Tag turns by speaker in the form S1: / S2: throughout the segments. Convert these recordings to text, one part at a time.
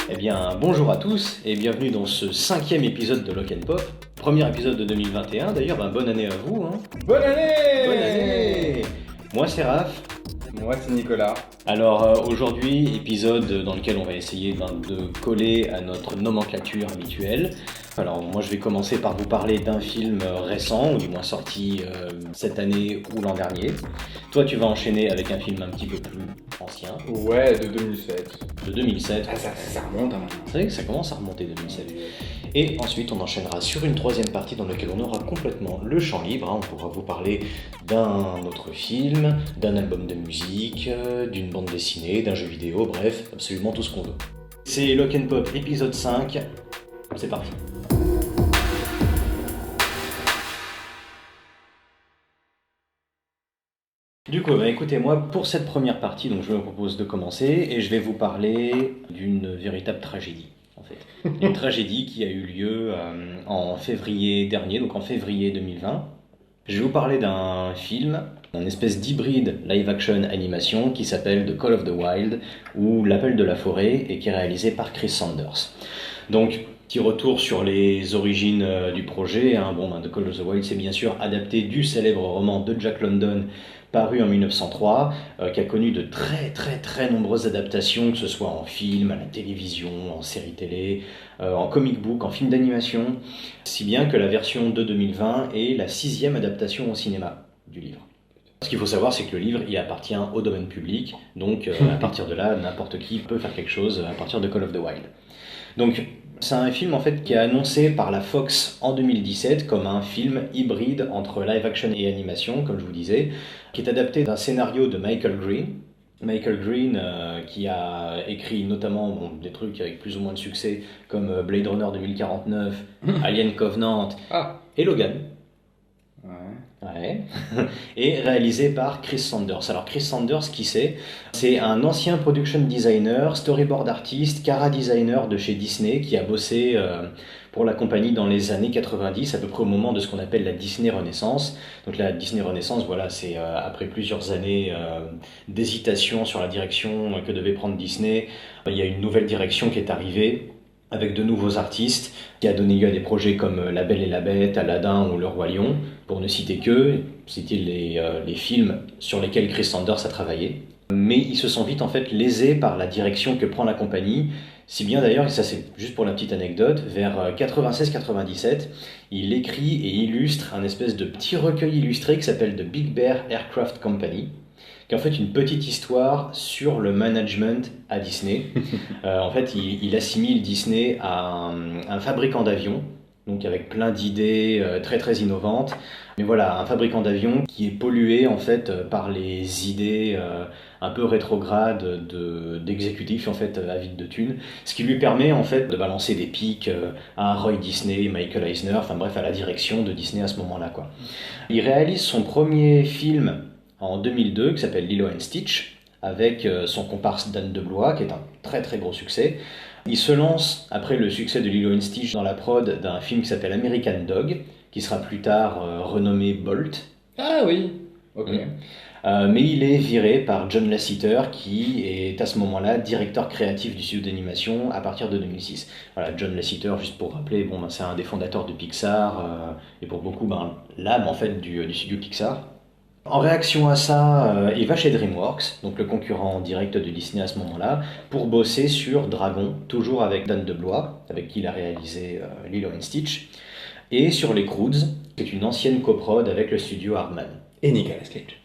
S1: Eh bien, bonjour à tous et bienvenue dans ce 5e épisode de Lock & Pop. Premier épisode de 2021, d'ailleurs, bonne année à vous.
S2: Bonne année!
S1: Bonne année! Moi, c'est Raph.
S2: Moi, c'est Nicolas.
S1: Alors aujourd'hui, épisode dans lequel on va essayer de coller à notre nomenclature habituelle. Alors moi je vais commencer par vous parler d'un film récent, ou du moins sorti cette année ou l'an dernier. Toi tu vas enchaîner avec un film un petit peu plus ancien.
S2: Ouais, de 2007.
S1: De 2007.
S2: Ah, ça remonte, hein.
S1: C'est vrai que ça commence à remonter 2007. Et ensuite on enchaînera sur une troisième partie dans laquelle on aura complètement le champ libre. On pourra vous parler d'un autre film, d'un album de musique, d'une bande dessinée, d'un jeu vidéo, bref, absolument tout ce qu'on veut. C'est Lock & Pop épisode 5, c'est parti. Du coup, écoutez, moi, pour cette première partie, donc je me propose de commencer et je vais vous parler d'une véritable tragédie, en fait. Une tragédie qui a eu lieu en février dernier, donc en février 2020. Je vais vous parler d'un film, un espèce d'hybride live-action animation qui s'appelle The Call of the Wild, ou L'Appel de la Forêt, et qui est réalisé par Chris Sanders. Donc, petit retour sur les origines du projet. The Call of the Wild, c'est bien sûr adapté du célèbre roman de Jack London, paru en 1903, qui a connu de très nombreuses adaptations, que ce soit en film, à la télévision, en série télé, en comic book, en film d'animation, si bien que la version de 2020 est la 6e adaptation au cinéma du livre. Ce qu'il faut savoir, c'est que le livre, il appartient au domaine public, donc à partir de là, n'importe qui peut faire quelque chose à partir de Call of the Wild. Donc, c'est un film en fait qui est annoncé par la Fox en 2017 comme un film hybride entre live action et animation, comme je vous disais, qui est adapté d'un scénario de Michael Green. Michael Green qui a écrit notamment des trucs avec plus ou moins de succès comme Blade Runner 2049, Alien Covenant et Logan. Ouais. Et réalisé par Chris Sanders. Alors Chris Sanders, qui c'est un ancien production designer, storyboard artiste, chara designer de chez Disney qui a bossé pour la compagnie dans les années 90, à peu près au moment de ce qu'on appelle la Disney Renaissance. Donc la Disney Renaissance, voilà, c'est après plusieurs années d'hésitation sur la direction que devait prendre Disney, il y a une nouvelle direction qui est arrivée avec de nouveaux artistes, qui a donné lieu à des projets comme La Belle et la Bête, Aladdin ou Le Roi Lion, pour ne citer que, c'était les films sur lesquels Chris Sanders a travaillé. Mais ils se sont vite en fait lésés par la direction que prend la compagnie, si bien d'ailleurs, et ça c'est juste pour la petite anecdote, vers 96-97, il écrit et illustre un espèce de petit recueil illustré qui s'appelle The Big Bear Aircraft Company, qui est en fait une petite histoire sur le management à Disney. En fait, il assimile Disney à un fabricant d'avions, donc avec plein d'idées très innovantes. Mais voilà, un fabricant d'avions qui est pollué en fait par les idées un peu rétrogrades d'exécutifs en fait avides de thunes, ce qui lui permet en fait de balancer des pics à Roy Disney, Michael Eisner, enfin bref à la direction de Disney à ce moment-là quoi. Il réalise son premier film en 2002 qui s'appelle Lilo & Stitch, avec son comparse Dan DeBlois, qui est un très gros succès. Il se lance, après le succès de Lilo & Stitch, dans la prod d'un film qui s'appelle American Dog, qui sera plus tard renommé Bolt.
S2: Ah oui, ok.
S1: Mais il est viré par John Lasseter, qui est à ce moment-là directeur créatif du studio d'animation à partir de 2006. Voilà, John Lasseter, juste pour rappeler, c'est un des fondateurs de Pixar, et pour beaucoup, l'âme en fait du studio Pixar. En réaction à ça, il va chez DreamWorks, donc le concurrent direct de Disney à ce moment-là, pour bosser sur Dragon, toujours avec Dan DeBlois, avec qui il a réalisé Lilo & Stitch, et sur Les Croods, qui est une ancienne coprode avec le studio Aardman.
S2: Et Nicolas Cage.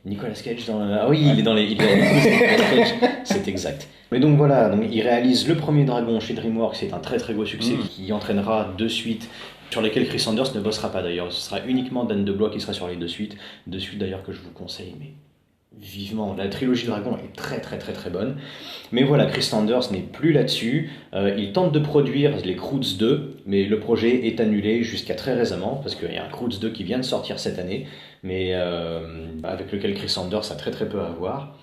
S1: Nicolas Cage dans le... Ah oui, il est dans les Croods, c'est exact. Mais donc voilà, il réalise le premier Dragon chez DreamWorks, c'est un très gros succès qui entraînera deux suites, sur lesquels Chris Sanders ne bossera pas d'ailleurs. Ce sera uniquement Dan DeBlois qui sera sur les deux suites d'ailleurs que je vous conseille, mais vivement. La trilogie Dragon est très bonne. Mais voilà, Chris Sanders n'est plus là-dessus. Il tente de produire les Croods 2, mais le projet est annulé jusqu'à très récemment, parce qu'il y a un Croods 2 qui vient de sortir cette année, mais avec lequel Chris Sanders a très peu à voir.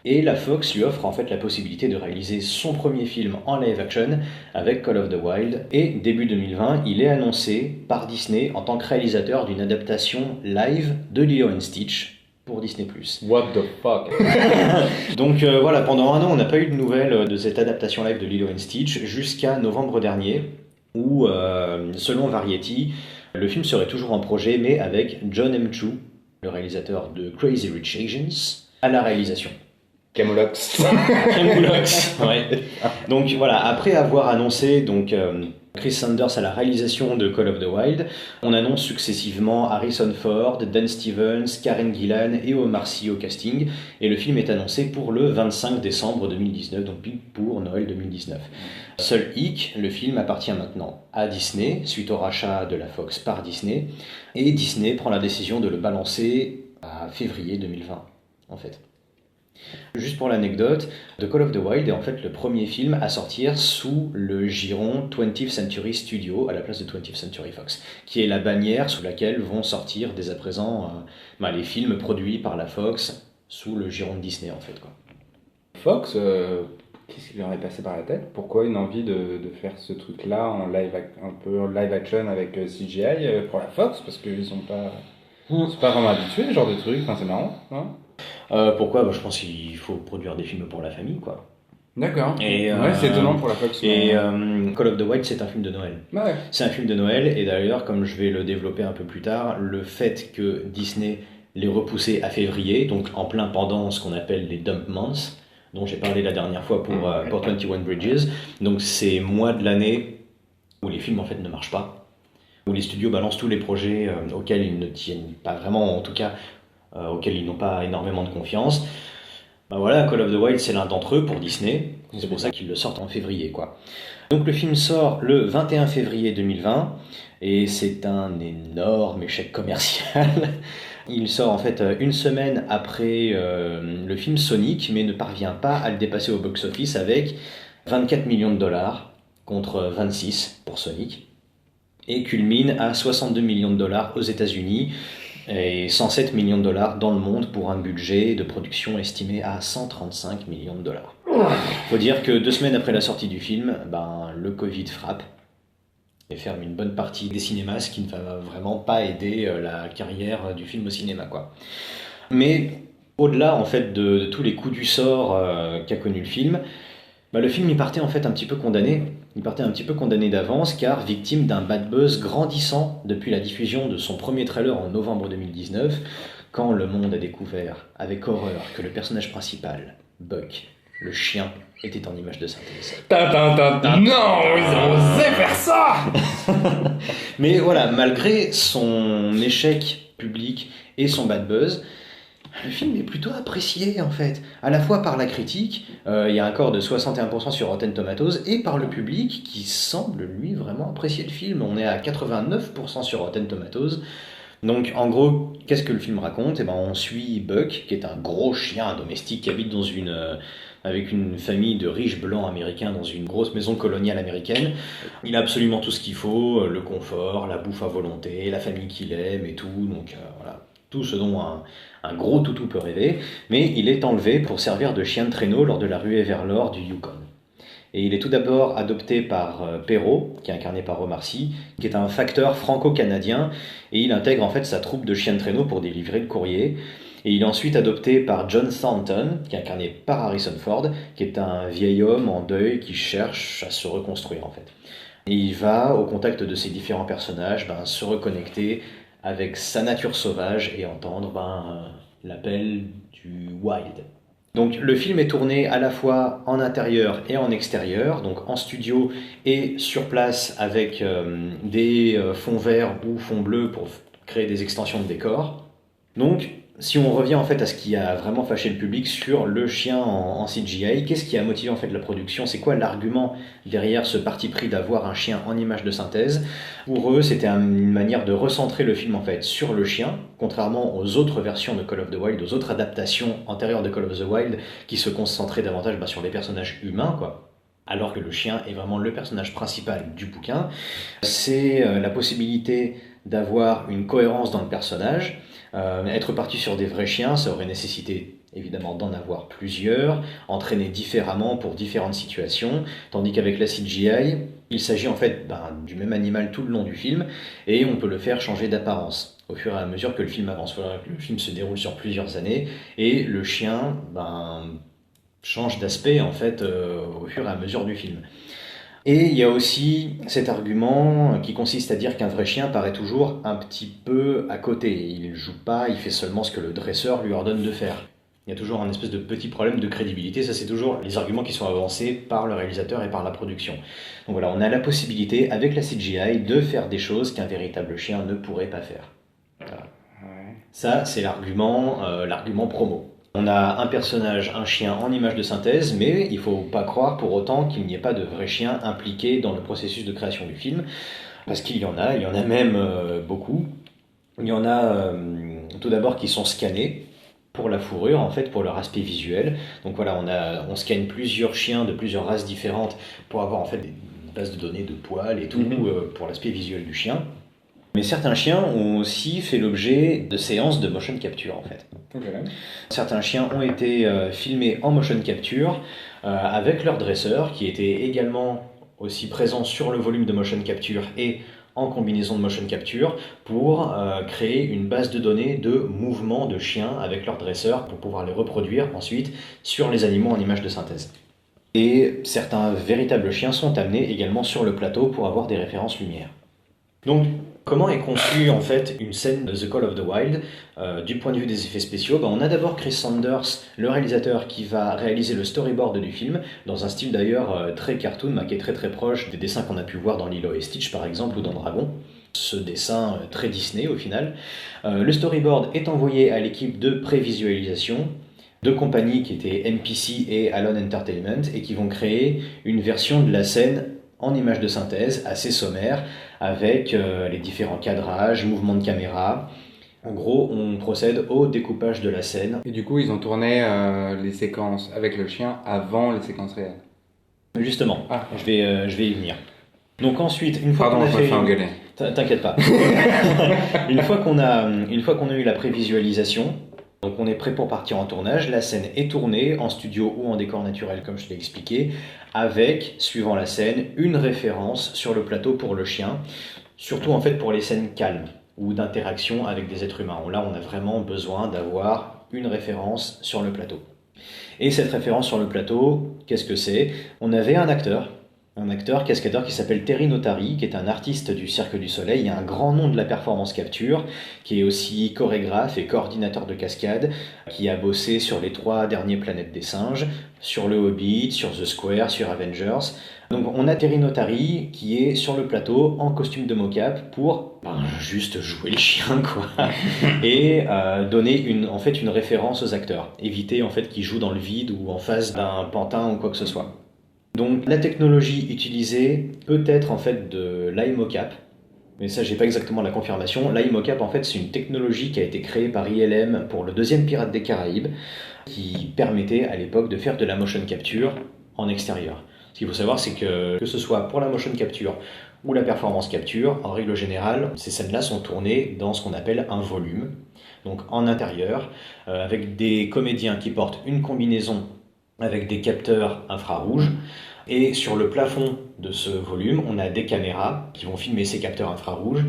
S1: Et la Fox lui offre en fait la possibilité de réaliser son premier film en live action avec Call of the Wild. Et début 2020, il est annoncé par Disney en tant que réalisateur d'une adaptation live de Lilo and Stitch pour Disney+.
S2: What the fuck?
S1: Donc voilà, pendant un an, on n'a pas eu de nouvelles de cette adaptation live de Lilo and Stitch jusqu'à novembre dernier, où, selon Variety, le film serait toujours en projet, mais avec John M. Chu, le réalisateur de Crazy Rich Asians, à la réalisation.
S2: Camoulox.
S1: Camoulox, ouais. Donc voilà, après avoir annoncé Chris Sanders à la réalisation de Call of the Wild, on annonce successivement Harrison Ford, Dan Stevens, Karen Gillan et Omar Sy au casting, et le film est annoncé pour le 25 décembre 2019, donc pile pour Noël 2019. Seul hic, le film appartient maintenant à Disney, suite au rachat de la Fox par Disney, et Disney prend la décision de le balancer à février 2020, en fait. Juste pour l'anecdote, The Call of the Wild est en fait le premier film à sortir sous le giron 20th Century Studio à la place de 20th Century Fox, qui est la bannière sous laquelle vont sortir dès à présent les films produits par la Fox sous le giron de Disney en fait, quoi.
S2: Fox, qu'est-ce qui leur est passé par la tête? Pourquoi une envie de faire ce truc-là en un peu live action avec CGI pour la Fox? Parce qu'ils sont pas vraiment habitués à ce genre de truc, enfin c'est marrant, hein?
S1: Pourquoi? Je pense qu'il faut produire des films pour la famille, quoi.
S2: D'accord.
S1: Et,
S2: ouais, c'est étonnant pour la Fox.
S1: Et Call of the Wild, c'est un film de Noël.
S2: Ouais.
S1: C'est un film de Noël, et d'ailleurs, comme je vais le développer un peu plus tard, le fait que Disney l'ait repoussé à février, donc en plein pendant ce qu'on appelle les dump months, dont j'ai parlé la dernière fois pour 21 Bridges, donc ces mois de l'année où les films en fait ne marchent pas, où les studios balancent tous les projets auxquels ils ne tiennent pas vraiment, en tout cas auxquels ils n'ont pas énormément de confiance. Voilà, Call of the Wild c'est l'un d'entre eux pour Disney, c'est pour ça qu'ils le sortent en février, quoi. Donc le film sort le 21 février 2020 et c'est un énorme échec commercial. Il sort en fait une semaine après le film Sonic, mais ne parvient pas à le dépasser au box-office avec 24 millions de dollars contre 26 pour Sonic, et culmine à 62 millions de dollars aux États-Unis et 107 millions de dollars dans le monde pour un budget de production estimé à 135 millions de dollars. Faut dire que 2 semaines après la sortie du film, le Covid frappe et ferme une bonne partie des cinémas, ce qui ne va vraiment pas aider la carrière du film au cinéma, quoi. Mais au-delà en fait de tous les coups du sort qu'a connu le film il partait en fait un petit peu condamné. Il partait un petit peu condamné d'avance car victime d'un bad buzz grandissant depuis la diffusion de son premier trailer en novembre 2019, quand le monde a découvert avec horreur que le personnage principal, Buck, le chien, était en image de synthèse.
S2: Non, ils ont osé faire ça.
S1: Mais voilà, malgré son échec public et son bad buzz, le film est plutôt apprécié en fait, à la fois par la critique, il y a un score de 61% sur Rotten Tomatoes, et par le public qui semble lui vraiment apprécier le film. On est à 89% sur Rotten Tomatoes. Donc en gros, qu'est-ce que le film raconte? On suit Buck, qui est un gros chien domestique qui habite avec une famille de riches blancs américains dans une grosse maison coloniale américaine. Il a absolument tout ce qu'il faut, le confort, la bouffe à volonté, la famille qu'il aime et tout, donc voilà. Tout ce dont un gros toutou peut rêver, mais il est enlevé pour servir de chien de traîneau lors de la ruée vers l'or du Yukon. Et il est tout d'abord adopté par Perrault, qui est incarné par Omar Sy, qui est un facteur franco-canadien, et il intègre en fait sa troupe de chiens de traîneau pour délivrer le courrier. Et il est ensuite adopté par John Thornton, qui est incarné par Harrison Ford, qui est un vieil homme en deuil qui cherche à se reconstruire en fait. Et il va, au contact de ces différents personnages, se reconnecter avec sa nature sauvage et entendre l'appel du wild. Donc le film est tourné à la fois en intérieur et en extérieur, donc en studio et sur place avec des fonds verts ou fonds bleus pour créer des extensions de décors. Donc si on revient en fait à ce qui a vraiment fâché le public sur le chien en CGI, qu'est-ce qui a motivé en fait la production? C'est quoi l'argument derrière ce parti pris d'avoir un chien en image de synthèse? Pour eux, c'était une manière de recentrer le film en fait sur le chien, contrairement aux autres versions de Call of the Wild, aux autres adaptations antérieures de Call of the Wild qui se concentraient davantage sur les personnages humains, quoi. Alors que le chien est vraiment le personnage principal du bouquin. C'est la possibilité d'avoir une cohérence dans le personnage. Être parti sur des vrais chiens, ça aurait nécessité évidemment d'en avoir plusieurs, entraînés différemment pour différentes situations, tandis qu'avec la CGI, il s'agit en fait du même animal tout le long du film, et on peut le faire changer d'apparence au fur et à mesure que le film avance. Voilà, le film se déroule sur plusieurs années, et le chien change d'aspect en fait au fur et à mesure du film. Et il y a aussi cet argument qui consiste à dire qu'un vrai chien paraît toujours un petit peu à côté. Il ne joue pas, il fait seulement ce que le dresseur lui ordonne de faire. Il y a toujours un espèce de petit problème de crédibilité. Ça, c'est toujours les arguments qui sont avancés par le réalisateur et par la production. Donc voilà, on a la possibilité, avec la CGI, de faire des choses qu'un véritable chien ne pourrait pas faire. Voilà. Ça, c'est l'argument promo. On a un personnage, un chien en image de synthèse, mais il ne faut pas croire pour autant qu'il n'y ait pas de vrai chien impliqué dans le processus de création du film, parce qu'il y en a même beaucoup. Il y en a tout d'abord qui sont scannés pour la fourrure, en fait, pour leur aspect visuel. Donc voilà, on scanne plusieurs chiens de plusieurs races différentes pour avoir en fait des bases de données de poils et tout, pour l'aspect visuel du chien. Mais certains chiens ont aussi fait l'objet de séances de motion capture en fait. Okay. Certains chiens ont été filmés en motion capture avec leur dresseur qui était également aussi présent sur le volume de motion capture et en combinaison de motion capture pour créer une base de données de mouvements de chiens avec leur dresseur pour pouvoir les reproduire ensuite sur les animaux en images de synthèse. Et certains véritables chiens sont amenés également sur le plateau pour avoir des références lumière. Donc, comment est conçue en fait une scène de The Call of the Wild du point de vue des effets spéciaux? On a d'abord Chris Sanders, le réalisateur, qui va réaliser le storyboard du film, dans un style d'ailleurs très cartoon, qui est très très proche des dessins qu'on a pu voir dans Lilo et Stitch par exemple, ou dans Dragon. Ce dessin très Disney au final. Le storyboard est envoyé à l'équipe de prévisualisation, deux compagnies qui étaient MPC et Alon Entertainment, et qui vont créer une version de la scène en image de synthèse assez sommaire, avec les différents cadrages, mouvements de caméra. En gros, on procède au découpage de la scène.
S2: Et du coup, ils ont tourné les séquences avec le chien avant les séquences réelles.
S1: Justement, je vais y venir. Donc ensuite, une fois qu'on a fait... T'inquiète pas. une fois qu'on a eu la prévisualisation, donc on est prêt pour partir en tournage, la scène est tournée en studio ou en décor naturel comme je l'ai expliqué, avec, suivant la scène, une référence sur le plateau pour le chien, surtout en fait pour les scènes calmes ou d'interaction avec des êtres humains. Là, on a vraiment besoin d'avoir une référence sur le plateau. Et cette référence sur le plateau, qu'est-ce que c'est? On avait un acteur cascadeur qui s'appelle Terry Notary, qui est un artiste du Cirque du Soleil, il y a un grand nom de la performance capture, qui est aussi chorégraphe et coordinateur de cascade, qui a bossé sur les 3 derniers Planètes des Singes, sur Le Hobbit, sur The Square, sur Avengers. Donc on a Terry Notary qui est sur le plateau en costume de mocap pour juste jouer le chien quoi, et donner une référence aux acteurs, éviter en fait qu'ils jouent dans le vide ou en face d'un pantin ou quoi que ce soit. Donc la technologie utilisée peut être en fait de l'iMocap, mais ça j'ai pas exactement la confirmation. L'iMocap en fait c'est une technologie qui a été créée par ILM pour le 2e Pirate des Caraïbes, qui permettait à l'époque de faire de la motion capture en extérieur. Ce qu'il faut savoir c'est que ce soit pour la motion capture ou la performance capture, en règle générale, ces scènes-là sont tournées dans ce qu'on appelle un volume, donc en intérieur, avec des comédiens qui portent une combinaison avec des capteurs infrarouges, et sur le plafond de ce volume, on a des caméras qui vont filmer ces capteurs infrarouges,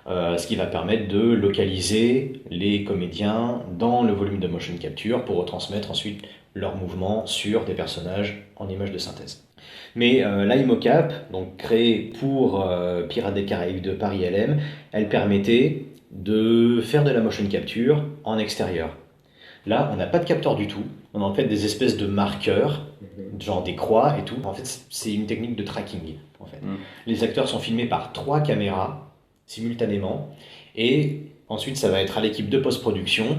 S1: ce qui va permettre de localiser les comédiens dans le volume de motion capture pour retransmettre ensuite leurs mouvements sur des personnages en images de synthèse. Mais l'iMocap, donc créée pour Pirates des Caraïbes de par ILM, elle permettait de faire de la motion capture en extérieur. Là, on n'a pas de capteur du tout. On a en fait des espèces de marqueurs, genre des croix et tout. En fait, c'est une technique de tracking. En fait. Les acteurs sont filmés par 3 caméras simultanément. Et ensuite, ça va être à l'équipe de post-production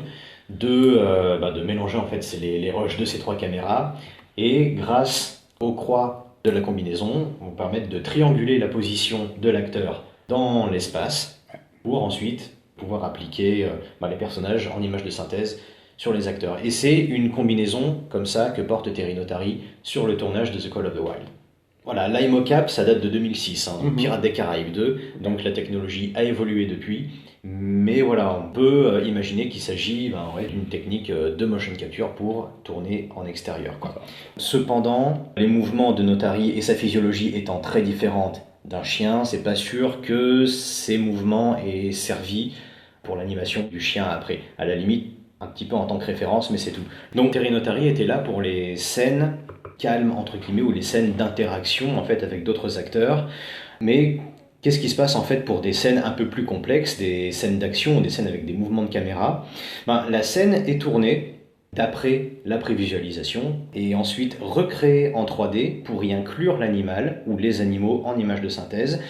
S1: de mélanger en fait les rushs de ces 3 caméras. Et grâce aux croix de la combinaison, vont permettre de trianguler la position de l'acteur dans l'espace pour ensuite pouvoir appliquer les personnages en images de synthèse sur les acteurs. Et c'est une combinaison comme ça que porte Terry Notary sur le tournage de The Call of the Wild. Voilà, l'IMOCAP, ça date de 2006, Pirates des Caraïbes 2,
S2: Ok.
S1: donc la technologie a évolué depuis, mais voilà, on peut imaginer qu'il s'agit d'une technique de motion capture pour tourner en extérieur, quoi. Cependant, les mouvements de Notary et sa physiologie étant très différentes d'un chien, c'est pas sûr que ces mouvements aient servi pour l'animation du chien après. À la limite, un petit peu en tant que référence, mais c'est tout. Donc Terry Notary était là pour les scènes calmes, entre guillemets, ou les scènes d'interaction en fait avec d'autres acteurs. Mais qu'est-ce qui se passe en fait pour des scènes un peu plus complexes, des scènes d'action ou des scènes avec des mouvements de caméra? La scène est tournée d'après la prévisualisation et ensuite recréée en 3D pour y inclure l'animal ou les animaux en images de synthèse.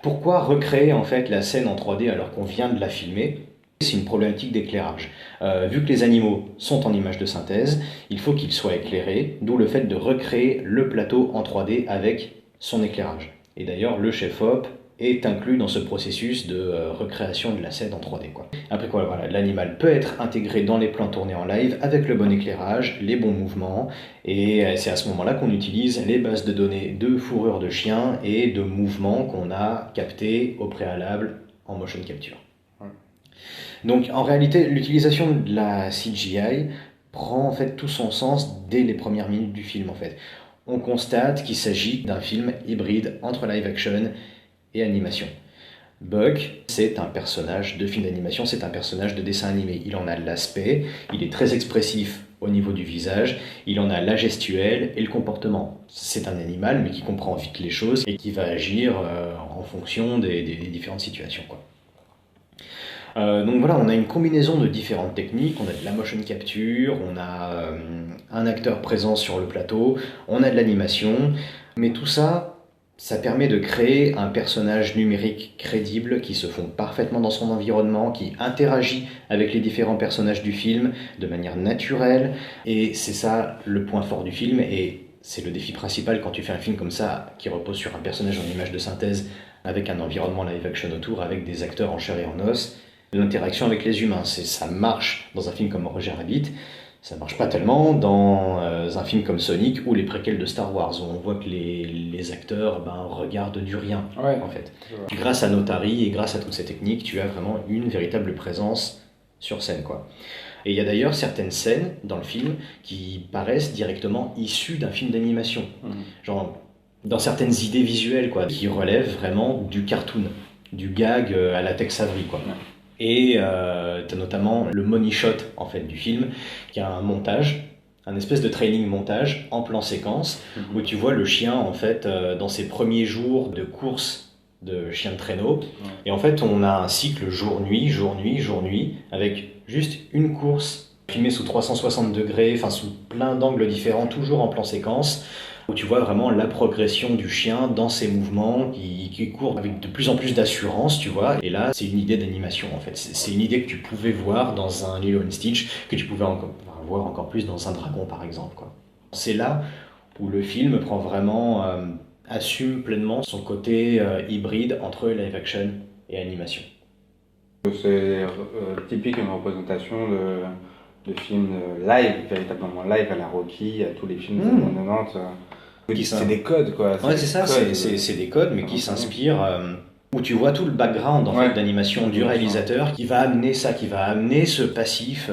S1: Pourquoi recréer en fait la scène en 3D alors qu'on vient de la filmer? C'est une problématique d'éclairage. Vu que les animaux sont en images de synthèse, il faut qu'ils soient éclairés, d'où le fait de recréer le plateau en 3D avec son éclairage. Et d'ailleurs, le chef-op est inclus dans ce processus de recréation de la scène en 3D, quoi. Après quoi, voilà, l'animal peut être intégré dans les plans tournés en live avec le bon éclairage, les bons mouvements, et c'est à ce moment-là qu'on utilise les bases de données de fourrure de chien et de mouvements qu'on a captés au préalable en motion capture. Donc en réalité, l'utilisation de la CGI prend en fait tout son sens dès les premières minutes du film en fait. On constate qu'il s'agit d'un film hybride entre live action et animation. Buck, c'est un personnage de film d'animation, c'est un personnage de dessin animé. Il en a l'aspect, il est très expressif au niveau du visage, il en a la gestuelle et le comportement. C'est un animal mais qui comprend vite les choses et qui va agir en fonction des différentes situations, quoi. Donc voilà, on a une combinaison de différentes techniques, on a de la motion capture, on a un acteur présent sur le plateau, on a de l'animation, mais tout ça, ça permet de créer un personnage numérique crédible qui se fond parfaitement dans son environnement, qui interagit avec les différents personnages du film de manière naturelle, et c'est ça le point fort du film, et c'est le défi principal quand tu fais un film comme ça, qui repose sur un personnage en image de synthèse, avec un environnement live action autour, avec des acteurs en chair et en os, de l'interaction avec les humains. Ça marche dans un film comme Roger Rabbit, ça marche pas tellement dans un film comme Sonic ou les préquels de Star Wars, où on voit que les acteurs regardent du rien,
S2: Ouais.
S1: en fait. Grâce à Notary et grâce à toutes ces techniques, tu as vraiment une véritable présence sur scène, quoi. Et il y a d'ailleurs certaines scènes dans le film qui paraissent directement issues d'un film d'animation. Genre, dans certaines idées visuelles, quoi, qui relèvent vraiment du cartoon, du gag à la Tex Avery, quoi. Et tu as notamment le money shot en fait du film, qui a un montage, un espèce de training montage en plan séquence, où tu vois le chien en fait dans ses premiers jours de course de chien de traîneau. Et en fait, on a un cycle jour-nuit, jour-nuit, jour-nuit, avec juste une course filmée sous 360 degrés, enfin sous plein d'angles différents, toujours en plan séquence, où tu vois vraiment la progression du chien dans ses mouvements, qui court avec de plus en plus d'assurance, tu vois. Et là, c'est une idée d'animation, en fait. C'est une idée que tu pouvais voir dans un Lilo & Stitch, que tu pouvais voir encore plus dans un Dragon, par exemple, quoi. C'est là où le film prend vraiment, assume pleinement son côté hybride entre live action et animation.
S2: C'est typique une représentation de films live, véritablement live à la Rocky, à tous les films des années 90. C'est des codes, quoi.
S1: Ouais, c'est ça, c'est des codes, mais qui s'inspirent, où tu vois tout le background en fait, d'animation du réalisateur qui va amener ça, qui va amener ce passif.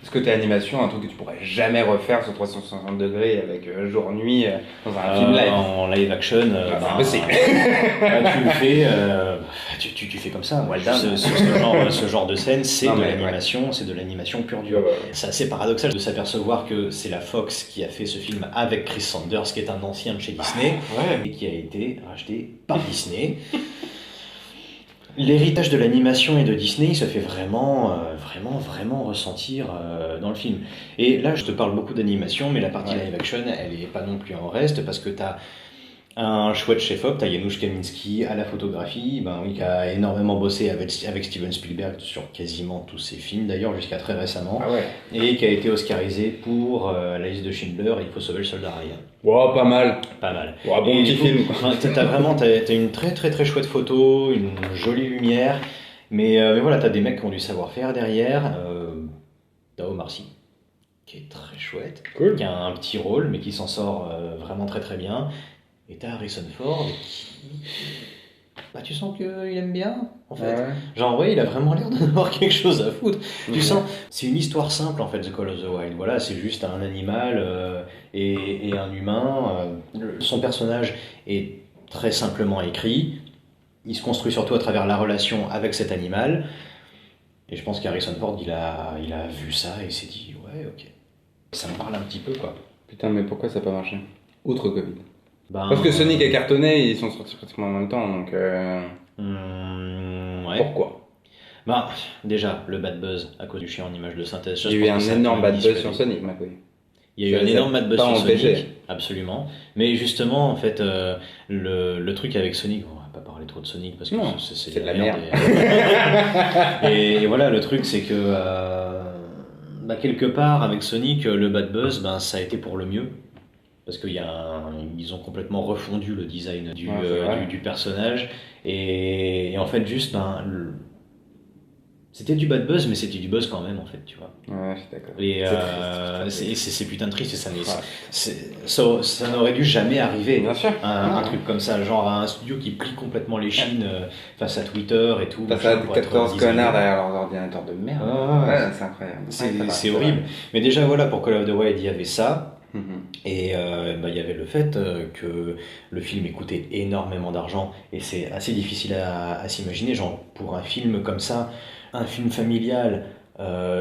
S2: Parce que t'es animation, un truc que tu pourrais jamais refaire sur 360 degrés avec jour-nuit dans un film live.
S1: En live action,
S2: c'est impossible.
S1: Tu le fais, tu fais comme ça. Ce genre de scène, c'est de l'animation, c'est de l'animation pure dure. C'est assez paradoxal de s'apercevoir que c'est la Fox qui a fait ce film avec Chris Sanders, qui est un ancien de chez Disney, et qui a été racheté par Disney. L'héritage de l'animation et de Disney, il se fait vraiment ressentir dans le film. Et là, je te parle beaucoup d'animation, mais la partie live action, elle est pas non plus en reste, parce que tu as un chouette chef-op, tu as Janusz Kaminski à la photographie, qui a énormément bossé avec Steven Spielberg sur quasiment tous ses films, d'ailleurs, jusqu'à très récemment, et qui a été oscarisé pour La liste de Schindler et Il faut sauver le soldat Ryan.
S2: Wow, pas mal.
S1: Pas mal.
S2: Wow, bon petit film.
S1: T'as une très très très chouette photo, une jolie lumière, mais voilà, t'as des mecs qui ont du savoir-faire derrière. T'as Omar Sy, qui est très chouette,
S2: Cool.
S1: qui a un petit rôle, mais qui s'en sort vraiment très très bien. Et t'as Harrison Ford qui... Bah, tu sens qu'il aime bien, en fait.
S2: Ouais.
S1: Genre, ouais, il a vraiment l'air d'avoir quelque chose à foutre. Tu
S2: Ok.
S1: sens, c'est une histoire simple, en fait, The Call of the Wild. Voilà, c'est juste un animal et un humain. Son personnage est très simplement écrit. Il se construit surtout à travers la relation avec cet animal. Et je pense qu'Harrison Ford, il a vu ça et il s'est dit, ouais, ok. Ça me parle un petit peu, quoi.
S2: Putain, mais pourquoi ça n'a pas marché? Outre Covid.
S1: Ben,
S2: Parce que Sonic a cartonné, ils sont sortis pratiquement en même temps, donc
S1: ouais.
S2: pourquoi?
S1: Ben, déjà, le bad buzz à cause du chien en image de synthèse. Ça,
S2: Il y
S1: je
S2: a eu
S1: pense que
S2: un
S1: ça a
S2: énorme
S1: quand même
S2: bad buzz
S1: dissuadé.
S2: sur Sonic, ma couille.
S1: Il y a eu
S2: Ça
S1: un
S2: les a
S1: énorme bad buzz
S2: pas
S1: sur
S2: empêchés.
S1: Sonic, absolument. Mais justement, en fait, le truc avec Sonic, on va pas parler trop de Sonic parce que
S2: Non,
S1: c'est
S2: c'est de la merde.
S1: Et voilà, le truc, c'est que bah, quelque part, avec Sonic, le bad buzz, ben, ça a été pour le mieux. Parce ils ont complètement refondu le design
S2: Ouais, c'est vrai.
S1: du personnage. Et en fait, juste, ben, c'était du bad buzz, mais c'était du buzz quand même, en fait, tu vois.
S2: Ouais, je suis d'accord.
S1: Et
S2: C'est triste.
S1: c'est putain de triste, et
S2: Ouais.
S1: ça n'aurait dû jamais arriver.
S2: Bien sûr.
S1: Un truc comme ça, genre un studio qui plie complètement les chines face à Twitter et tout.
S2: Face
S1: machin,
S2: à
S1: pour être
S2: 14
S1: designé.
S2: connards derrière leurs ordinateurs de merde.
S1: Ouais,
S2: C'est incroyable.
S1: c'est horrible. Mais déjà, voilà, pour Call of the Wild, il y avait ça.
S2: Mhm.
S1: Et bah, il y avait le fait que le film ait coûté énormément d'argent. Et c'est assez difficile à s'imaginer. Genre, pour un film comme ça, un film familial,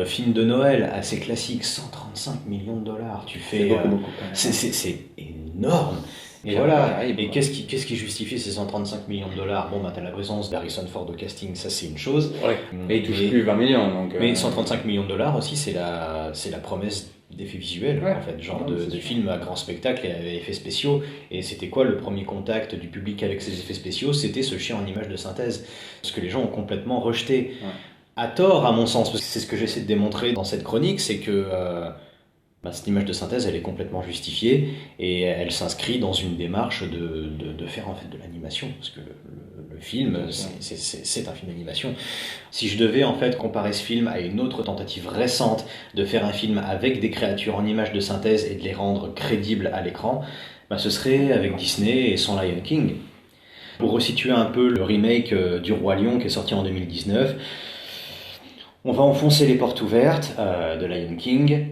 S1: film de Noël assez classique, 135 millions de dollars. Tu
S2: C'est
S1: fais.
S2: beaucoup quand même.
S1: C'est énorme. Et
S2: C'est
S1: voilà.
S2: terrible,
S1: Et
S2: quoi.
S1: qu'est-ce qui justifie ces 135 millions de dollars? Bon, bah, t'as la présence d'Harrison Ford au casting, ça c'est une chose.
S2: Ouais. Et il touche plus 20 millions, donc...
S1: Mais 135 millions de dollars aussi, c'est la promesse d'effets visuels,
S2: Ouais.
S1: en fait, genre
S2: Non, c'est
S1: de
S2: sûr.
S1: films à grand spectacle et à effets spéciaux. Et c'était quoi le premier contact du public avec ces effets spéciaux? C'était ce chien en image de synthèse. Ce que les gens ont complètement rejeté.
S2: Ouais.
S1: À tort, à mon sens, parce que c'est ce que j'essaie de démontrer dans cette chronique, c'est que bah, cette image de synthèse, elle est complètement justifiée et elle s'inscrit dans une démarche de faire en fait de l'animation, parce que le film, c'est un film d'animation. Si je devais en fait comparer ce film à une autre tentative récente de faire un film avec des créatures en image de synthèse et de les rendre crédibles à l'écran, bah, ce serait avec Disney et son Lion King. Pour resituer un peu le remake du Roi Lion qui est sorti en 2019, on va enfoncer les portes ouvertes de Lion King.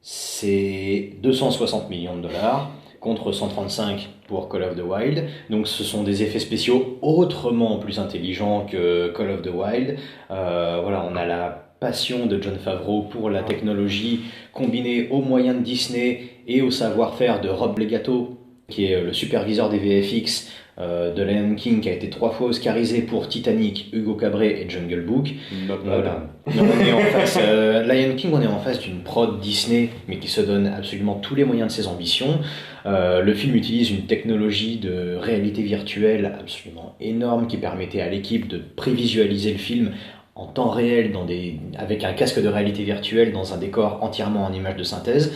S1: C'est 260 millions de dollars contre 135 pour Call of the Wild. Donc ce sont des effets spéciaux autrement plus intelligents que Call of the Wild. Voilà, on a la passion de Jon Favreau pour la technologie combinée aux moyens de Disney et au savoir-faire de Rob Legato, qui est le superviseur des VFX de Lion King, qui a été 3 fois oscarisé pour Titanic, Hugo Cabret et Jungle Book. Voilà. On est en face, Lion King, on est en face d'une prod Disney, mais qui se donne absolument tous les moyens de ses ambitions. Le film utilise une technologie de réalité virtuelle absolument énorme qui permettait à l'équipe de prévisualiser le film en temps réel avec un casque de réalité virtuelle dans un décor entièrement en image de synthèse.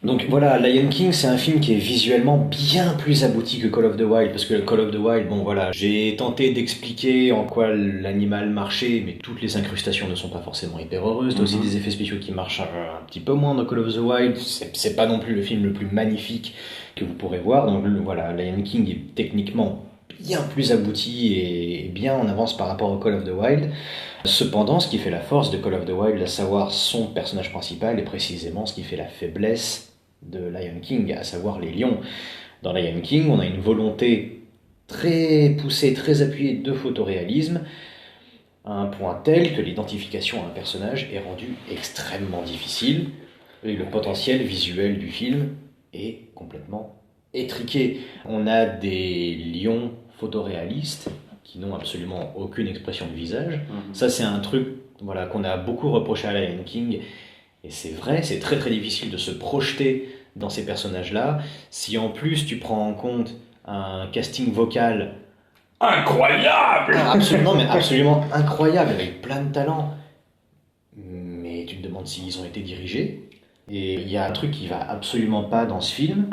S1: Donc voilà, Lion King, c'est un film qui est visuellement bien plus abouti que Call of the Wild, parce que Call of the Wild, bon voilà, j'ai tenté d'expliquer en quoi l'animal marchait, mais toutes les incrustations ne sont pas forcément hyper heureuses. T'as aussi des effets spéciaux qui marchent un petit peu moins dans Call of the Wild, c'est pas non plus le film le plus magnifique que vous pourrez voir, donc voilà, Lion King est techniquement bien plus abouti et bien en avance par rapport au Call of the Wild. Cependant, ce qui fait la force de Call of the Wild, à savoir son personnage principal, est précisément ce qui fait la faiblesse de Lion King, à savoir les lions. Dans Lion King, on a une volonté très poussée, très appuyée de photoréalisme, à un point tel que l'identification à un personnage est rendue extrêmement difficile, et le potentiel visuel du film est complètement étriqué. On a des lions photoréalistes qui n'ont absolument aucune expression de visage. Ça, c'est un truc voilà, qu'on a beaucoup reproché à Lion King. Et c'est vrai, c'est très très difficile de se projeter dans ces personnages-là. Si en plus tu prends en compte un casting vocal
S2: Incroyable!
S1: absolument, mais absolument incroyable, avec plein de talents, mais tu te demandes s'ils ont été dirigés. Et il y a un truc qui va absolument pas dans ce film,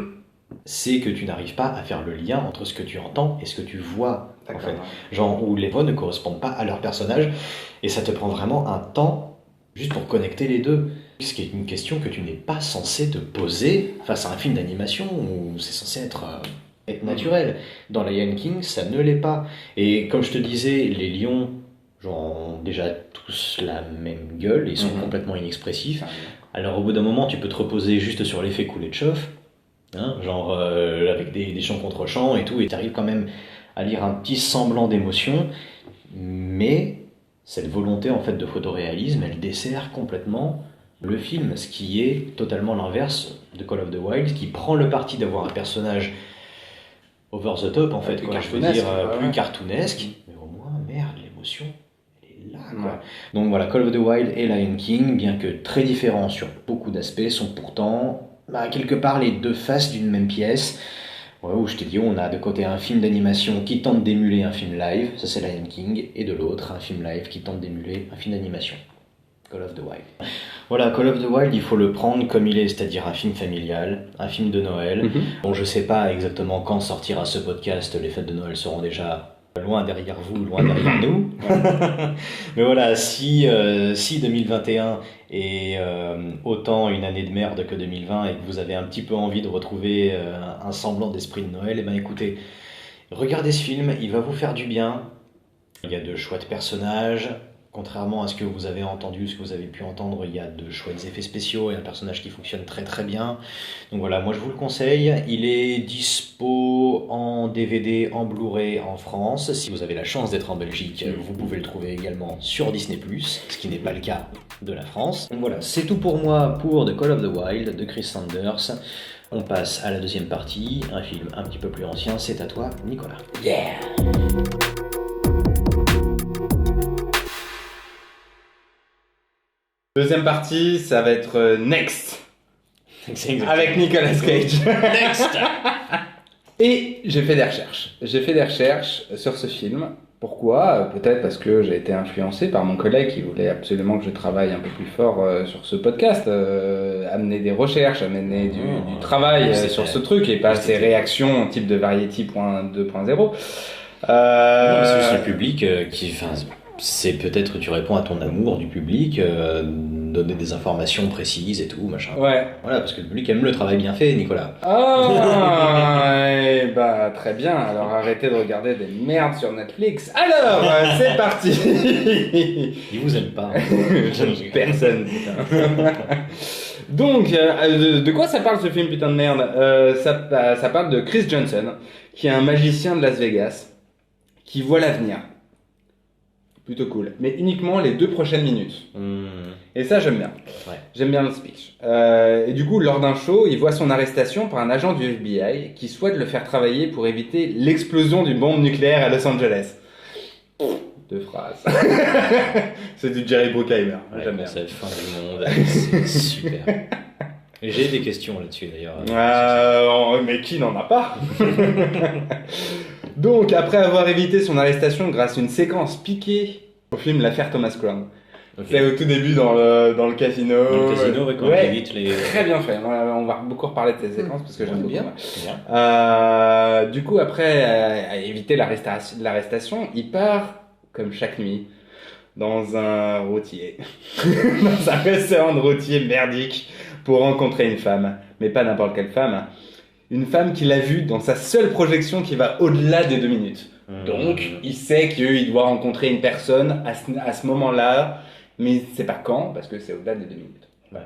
S1: c'est que tu n'arrives pas à faire le lien entre ce que tu entends et ce que tu vois. En fait. Genre où les voix ne correspondent pas à leur personnage, et ça te prend vraiment un temps juste pour connecter les deux. Ce qui est une question que tu n'es pas censé te poser face à un film d'animation où c'est censé être être naturel. Dans Lion King, ça ne l'est pas. Et comme je te disais, les lions ont déjà tous la même gueule, ils sont complètement inexpressifs. Alors au bout d'un moment, tu peux te reposer juste sur l'effet coulée de chauffe, hein, genre avec des chants contre chants et tout, et tu arrives quand même à lire un petit semblant d'émotion, mais cette volonté en fait de photoréalisme, elle dessert complètement le film, ce qui est totalement l'inverse de Call of the Wild, qui prend le parti d'avoir un personnage over the top en fait, quoi, je veux dire, plus cartoonesque, mais au moins, merde, l'émotion, elle est là, quoi. Ouais. Donc voilà, Call of the Wild et Lion King, bien que très différents sur beaucoup d'aspects, sont pourtant quelque part les deux faces d'une même pièce. Ouais, où je t'ai dit, on a de côté un film d'animation qui tente d'émuler un film live, ça c'est Lion King, et de l'autre un film live qui tente d'émuler un film d'animation, Call of the Wild. Voilà, Call of the Wild, il faut le prendre comme il est, c'est-à-dire un film familial, un film de Noël. Bon, je sais pas exactement quand sortira ce podcast, les fêtes de Noël seront déjà loin derrière vous, loin derrière nous. Mais voilà, si 2021 est autant une année de merde que 2020 et que vous avez un petit peu envie de retrouver un semblant d'esprit de Noël, et ben écoutez, regardez ce film, il va vous faire du bien. Il y a de chouettes personnages. Contrairement à ce que vous avez entendu, ce que vous avez pu entendre, il y a de chouettes effets spéciaux et un personnage qui fonctionne très très bien. Donc voilà, moi je vous le conseille. Il est dispo en DVD, en Blu-ray en France. Si vous avez la chance d'être en Belgique, vous pouvez le trouver également sur Disney+, ce qui n'est pas le cas de la France. Donc voilà, c'est tout pour moi pour The Call of the Wild de Chris Sanders. On passe à la deuxième partie, un film un petit peu plus ancien. C'est à toi, Nicolas.
S2: Yeah! Deuxième partie, ça va être Next. Avec Nicolas Cage.
S1: Next.
S2: Et j'ai fait des recherches. J'ai fait des recherches sur ce film. Pourquoi ? Peut-être parce que j'ai été influencé par mon collègue qui voulait absolument que je travaille un peu plus fort sur ce podcast, amener des recherches, amener du travail sur ce truc et pas ces réactions type de Variety 2.0.
S1: Non, mais c'est juste le public qui... c'est peut-être que tu réponds à ton amour du public, donner des informations précises et tout, machin.
S2: Ouais.
S1: Voilà, parce que le public aime le travail bien fait, Nicolas.
S2: Ah, bah très bien. Alors arrêtez de regarder des merdes sur Netflix. Alors, c'est parti.
S1: Il vous aime pas.
S2: Personne, putain. Donc, de quoi ça parle ce film, putain de merde ? Ça parle de Chris Johnson, qui est un magicien de Las Vegas, qui voit l'avenir. Plutôt cool. Mais uniquement les 2 prochaines minutes. Et ça, j'aime bien.
S1: Ouais.
S2: J'aime bien le speech. Et du coup, lors d'un show, il voit son arrestation par un agent du FBI qui souhaite le faire travailler pour éviter l'explosion d'une bombe nucléaire à Los Angeles. 2 phrases. C'est du Jerry Bruckheimer.
S1: Ouais,
S2: j'aime bien.
S1: C'est la fin du monde. C'est super. Et j'ai des questions là-dessus d'ailleurs.
S2: Mais qui n'en a pas? Donc, après avoir évité son arrestation grâce à une séquence piquée au film L'affaire Thomas Crown. Okay. C'est au tout début dans le casino.
S1: Dans le casino, quand on évite les...
S2: Très bien fait. On va beaucoup reparler de ces séquences parce que j'aime beaucoup.
S1: Bien.
S2: Du coup, après éviter l'arrestation, il part, comme chaque nuit, dans un rôtier. Dans un restaurant de rôtier merdique pour rencontrer une femme. Mais pas n'importe quelle femme. Une femme qu'il a vue dans sa seule projection qui va au-delà des 2 minutes. Donc, il sait qu'il doit rencontrer une personne à ce moment-là, mais il ne sait pas quand, parce que c'est au-delà des 2 minutes.
S1: Ouais.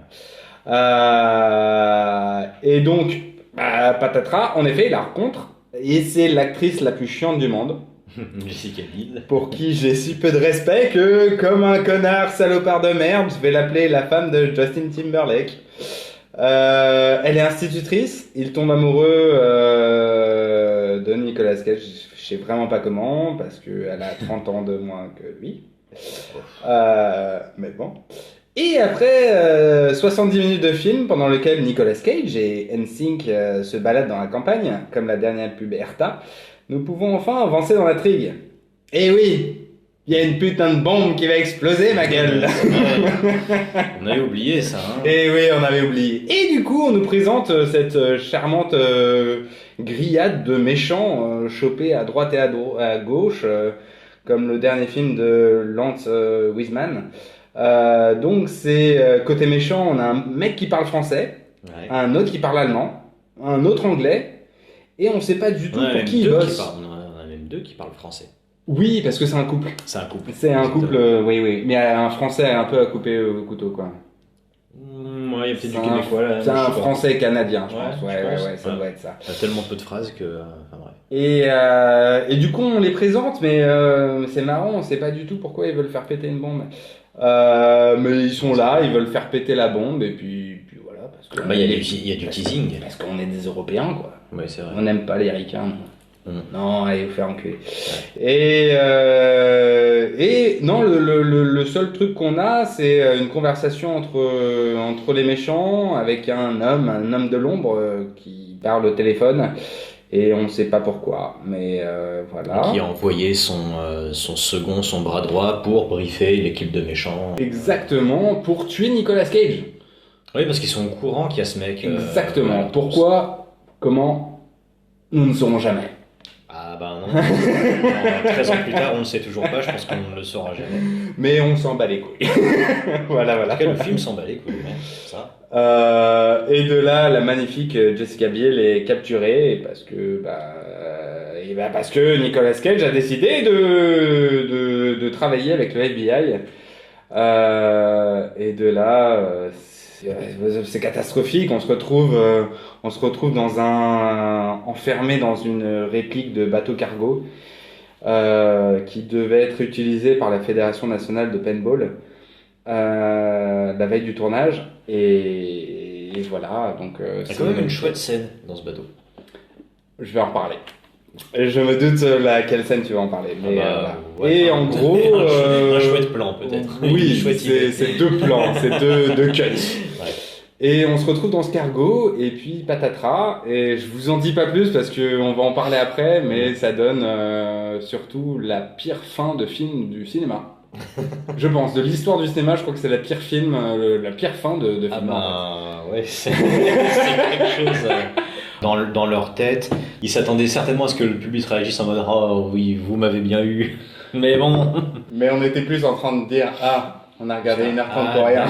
S2: Et donc, patatras, en effet, il la rencontre, et c'est l'actrice la plus chiante du monde.
S1: Jessica Biel.
S2: Pour qui j'ai si peu de respect que, comme un connard salopard de merde, je vais l'appeler la femme de Justin Timberlake. Elle est institutrice, il tombe amoureux de Nicolas Cage, je sais vraiment pas comment, parce qu'elle a 30 ans de moins que lui. Mais bon. Et après 70 minutes de film, pendant lequel Nicolas Cage et NSYNC se baladent dans la campagne, comme la dernière pub Erta, nous pouvons enfin avancer dans l'intrigue. Et oui, il y a une putain de bombe qui va exploser, ma gueule.
S1: On avait oublié ça. Hein.
S2: Et oui, on avait oublié. Et du coup, on nous présente cette charmante grillade de méchants chopés à droite et à gauche, comme le dernier film de Lance Wiseman. Donc, c'est côté méchant, on a un mec qui parle français, un autre qui parle allemand, un autre anglais, Et on sait pas du tout
S1: On a
S2: pour
S1: même
S2: qui ils
S1: deux
S2: bossent.
S1: on a même deux qui parlent français.
S2: Oui, parce que c'est un couple.
S1: C'est un couple.
S2: C'est un couple,
S1: Exactement.
S2: oui. Mais un français un peu à couper au couteau, quoi.
S1: Ouais, il y a peut-être
S2: C'est
S1: du québécois là,
S2: c'est
S1: je
S2: un
S1: sais pas.
S2: français canadien, je
S1: Ouais,
S2: pense.
S1: tu
S2: Ouais,
S1: penses?
S2: ça
S1: Ouais.
S2: doit être ça.
S1: Il y a tellement peu de phrases que. Enfin bref.
S2: Et du coup, on les présente, mais c'est marrant, on sait pas du tout pourquoi ils veulent faire péter une bombe. Mais ils sont là, ils veulent faire péter la bombe, et puis voilà, parce que
S1: Bah, il y a du teasing.
S2: parce qu'on est des Européens, quoi.
S1: Ouais, c'est vrai.
S2: On n'aime pas les ricains.
S1: Mm.
S2: Non, allez vous faire enculer. Et non, le seul truc qu'on a, c'est une conversation entre les méchants avec un homme de l'ombre qui parle au téléphone. Et on ne sait pas pourquoi, mais voilà.
S1: Qui a envoyé son bras droit pour briefer l'équipe de méchants.
S2: Exactement, pour tuer Nicolas Cage.
S1: Oui, parce qu'ils sont au courant qu'il y a ce mec.
S2: Exactement.
S1: Ouais,
S2: Pourquoi, comment, nous ne saurons jamais.
S1: Ah bah non. Genre, 13 ans plus tard, on ne sait toujours pas, je pense qu'on ne le saura jamais.
S2: Mais on s'en bat les couilles. Voilà.
S1: En tout cas, le film s'en bat les couilles, mais ça.
S2: Et de là, la magnifique Jessica Biel est capturée parce que, parce que Nicolas Cage a décidé de travailler avec le FBI. Et de là, c'est catastrophique. On se retrouve enfermé dans une réplique de bateau cargo qui devait être utilisé par la Fédération nationale de paintball la veille du tournage. Et voilà, donc
S1: Il y a quand même une chouette scène dans ce bateau.
S2: je vais en reparler. Et je me doute quelle scène tu vas en parler. Mais,
S1: Ouais,
S2: et
S1: enfin,
S2: en gros,
S1: un chouette plan peut-être.
S2: oui,
S1: Une chouette idée.
S2: c'est deux plans, c'est deux cuts.
S1: Ouais.
S2: Et on se retrouve dans ce cargo, et puis patatras, et je vous en dis pas plus parce qu'on va en parler après, mais ça donne surtout la pire fin de film du cinéma. Je pense, de l'histoire du cinéma, je crois que c'est la pire fin de film.
S1: Ah bah ouais, c'est quelque chose. Dans leur tête, ils s'attendaient certainement à ce que le public réagisse en mode oh oui, vous m'avez bien eu. Mais bon.
S2: Mais on était plus en train de dire on a regardé 1h30 pour rien.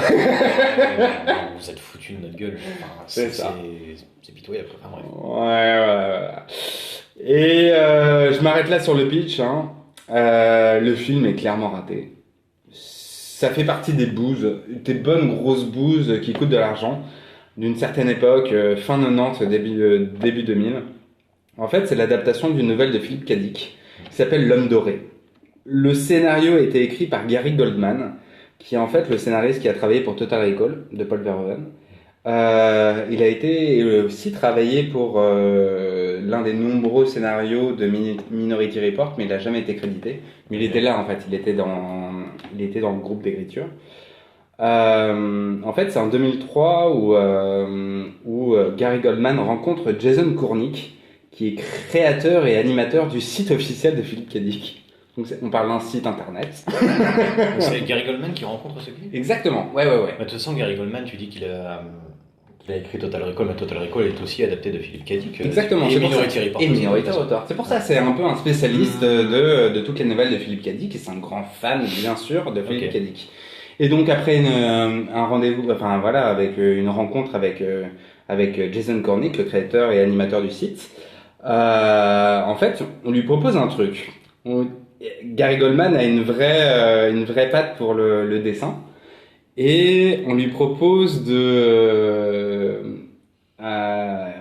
S1: Vous êtes foutus de notre gueule. Enfin,
S2: C'est ça.
S1: C'est pitoyable. Enfin, bref.
S2: Voilà. Et je m'arrête là sur le pitch. Le film est clairement raté. Ça fait partie des bouses, des bonnes grosses bouses qui coûtent de l'argent, d'une certaine époque, fin 90, début 2000. En fait, c'est l'adaptation d'une nouvelle de Philippe K. Dick qui s'appelle L'Homme Doré. Le scénario a été écrit par Gary Goldman, qui est en fait le scénariste qui a travaillé pour Total Recall de Paul Verhoeven. Il a été aussi travaillé pour l'un des nombreux scénarios de Minority Report, mais il n'a jamais été crédité. Mais il était là en fait, il était dans le groupe d'écriture. En fait, c'est en 2003 où Gary Goldman rencontre Jason Kournick, qui est créateur et animateur du site officiel de Philippe K. Dick. Donc on parle d'un site internet.
S1: Donc c'est Gary Goldman qui rencontre ce clip.
S2: Exactement, ouais.
S1: De toute façon, Gary Goldman, tu dis qu'il a écrit Total Recall, mais Total Recall est aussi adapté de Philippe K. Dick.
S2: Exactement,
S1: Et
S2: c'est pour
S1: Minority
S2: ça.
S1: Report.
S2: Et
S1: aussi.
S2: Minority Report. C'est pour ça, c'est un peu un spécialiste de toutes les nouvelles de Philippe K. Dick, et c'est un grand fan, bien sûr, de Philippe K. Dick. Et donc après un rendez-vous, enfin voilà, avec une rencontre avec Jason Kournick, le créateur et animateur du site, en fait, on lui propose un truc. Gary Goldman a une vraie patte pour le dessin, et on lui propose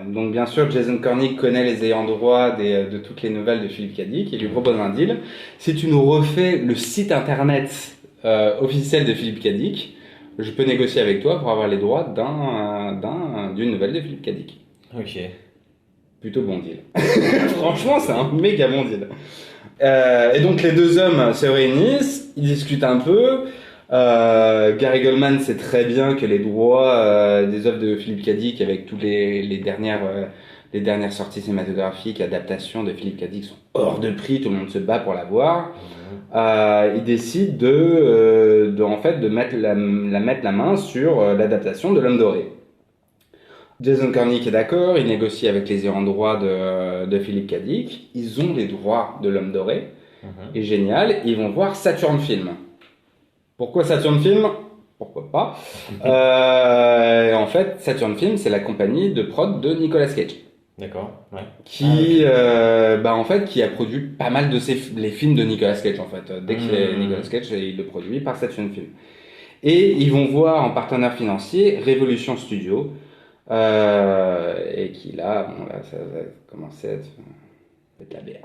S2: donc bien sûr Jason Kournick connaît les ayants droit de toutes les nouvelles de Philippe K. Dick. Il lui propose un deal: si tu nous refais le site internet officiel de Philippe K. Dick, je peux négocier avec toi pour avoir les droits d'une nouvelle de Philippe K. Dick.
S1: Ok.
S2: Plutôt bon deal. Franchement, c'est un méga bon deal. Et donc les deux hommes se réunissent, ils discutent un peu. Gary Goldman sait très bien que les droits des œuvres de Philippe K. Dick, avec toutes les dernières sorties cinématographiques, adaptations de Philippe K. Dick, sont hors de prix, tout le monde se bat pour l'avoir. Il décide de mettre la main sur l'adaptation de L'Homme Doré. Jason Kournick est d'accord, il négocie avec les ayants droit de Philippe K. Dick. Ils ont les droits de L'Homme Doré. Et génial, ils vont voir Saturn Film. Pourquoi Saturn Film ? Pourquoi pas ? En fait, Saturn Film, c'est la compagnie de prod de Nicolas Cage.
S1: D'accord, ouais.
S2: qui, en fait, qui a produit pas mal de les films de Nicolas Cage, en fait. Dès qu'il est Nicolas Cage, il le produit par cette chaîne film. Et ils vont voir en partenaire financier Révolution Studio, et qui là, bon, là, ça va commencer à être de la merde.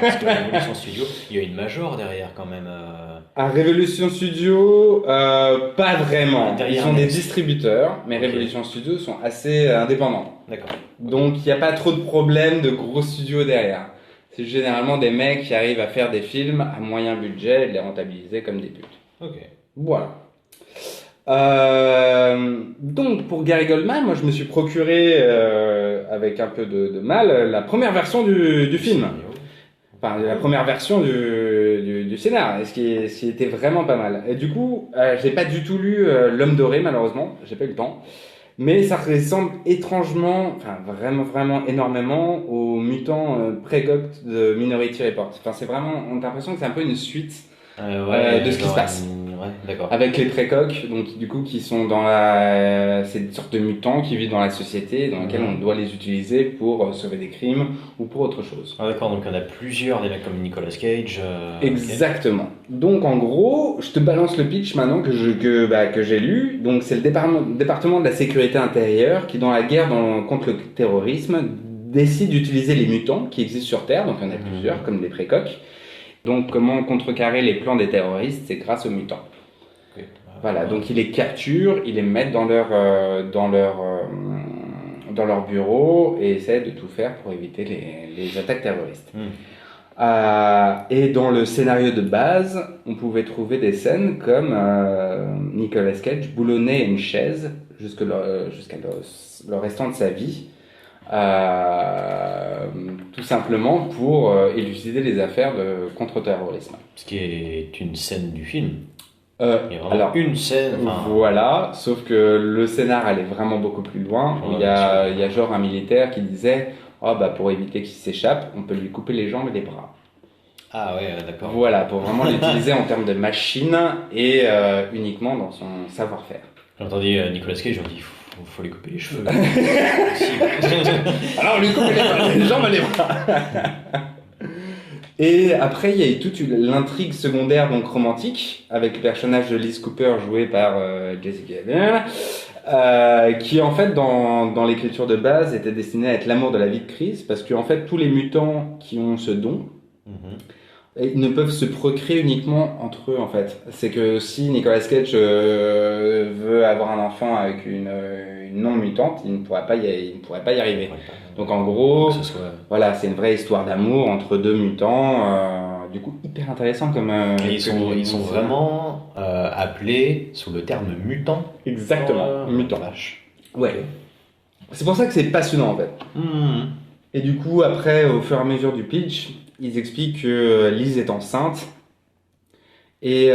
S1: Parce que Révolution Studio, il y a une major derrière quand même.
S2: À Révolution Studio, pas vraiment.
S1: Derrière
S2: Ils sont des
S1: Next.
S2: distributeurs, mais
S1: Ok.
S2: Révolution Studio sont assez indépendants.
S1: D'accord.
S2: Donc il n'y a pas trop de problèmes de gros studios derrière. C'est généralement des mecs qui arrivent à faire des films à moyen budget et de les rentabiliser comme des putes.
S1: Ok.
S2: Voilà. Donc pour Gary Goldman, moi je me suis procuré avec un peu de mal la première version du film. Enfin, la première version du scénar, ce qui était vraiment pas mal. Et du coup, j'ai pas du tout lu L'Homme Doré, malheureusement, j'ai pas eu le temps. Mais ça ressemble étrangement, enfin vraiment énormément aux mutants pré-Goct de Minority Report. Enfin, c'est vraiment, on a l'impression que c'est un peu une suite de ce qui se passe.
S1: Ouais, d'accord.
S2: Avec les précoques, donc du coup qui sont dans c'est une sorte de mutants qui vivent dans la société, dans laquelle on doit les utiliser pour sauver des crimes ou pour autre chose.
S1: Ah, d'accord, donc il y en a plusieurs, des mecs comme Nicolas Cage.
S2: Exactement. Donc en gros, je te balance le pitch maintenant que j'ai lu. Donc c'est le département de la sécurité intérieure qui, dans la guerre contre le terrorisme, décide d'utiliser les mutants qui existent sur Terre. Donc il y en a plusieurs, comme des précoques. Donc comment contrecarrer les plans des terroristes, c'est grâce aux mutants.
S1: Okay.
S2: Voilà, donc ils les capturent, ils les mettent dans leur bureau et essaient de tout faire pour éviter les attaques terroristes. Et dans le scénario de base, on pouvait trouver des scènes comme Nicolas Cage boulonnait une chaise jusqu'à le restant de sa vie. Tout simplement pour élucider les affaires de contre-terrorisme.
S1: Ce qui est une scène du film. Il y a vraiment
S2: alors,
S1: une scène.
S2: Voilà, sauf que le scénar allait vraiment beaucoup plus loin.
S1: Ouais,
S2: il y a genre un militaire qui disait pour éviter qu'il s'échappe, on peut lui couper les jambes et les bras.
S1: Ah ouais, d'accord.
S2: Voilà, pour vraiment l'utiliser en termes de machine et uniquement dans son savoir-faire.
S1: J'ai entendu Nicolas Cage, on dit faut lui couper les cheveux.
S2: Alors on lui coupe les jambes et les bras. Et après, il y a eu toute l'intrigue secondaire, donc romantique, avec le personnage de Liz Cooper joué par Jessica Biel, qui en fait, dans l'écriture de base, était destiné à être l'amour de la vie de Chris, parce que en fait, tous les mutants qui ont ce don, ils ne peuvent se procréer uniquement entre eux, en fait. C'est que si Nicolas Cage veut avoir un enfant avec une non-mutante, il ne pourrait pas y arriver. Donc en gros, voilà, c'est une vraie histoire d'amour entre deux mutants, du coup hyper intéressant comme...
S1: ils sont vraiment appelés sous le terme mutant.
S2: Exactement, mutant.
S1: Vache.
S2: Ouais. C'est pour ça que c'est passionnant en fait. Et du coup, après, au fur et à mesure du pitch, ils expliquent que Liz est enceinte et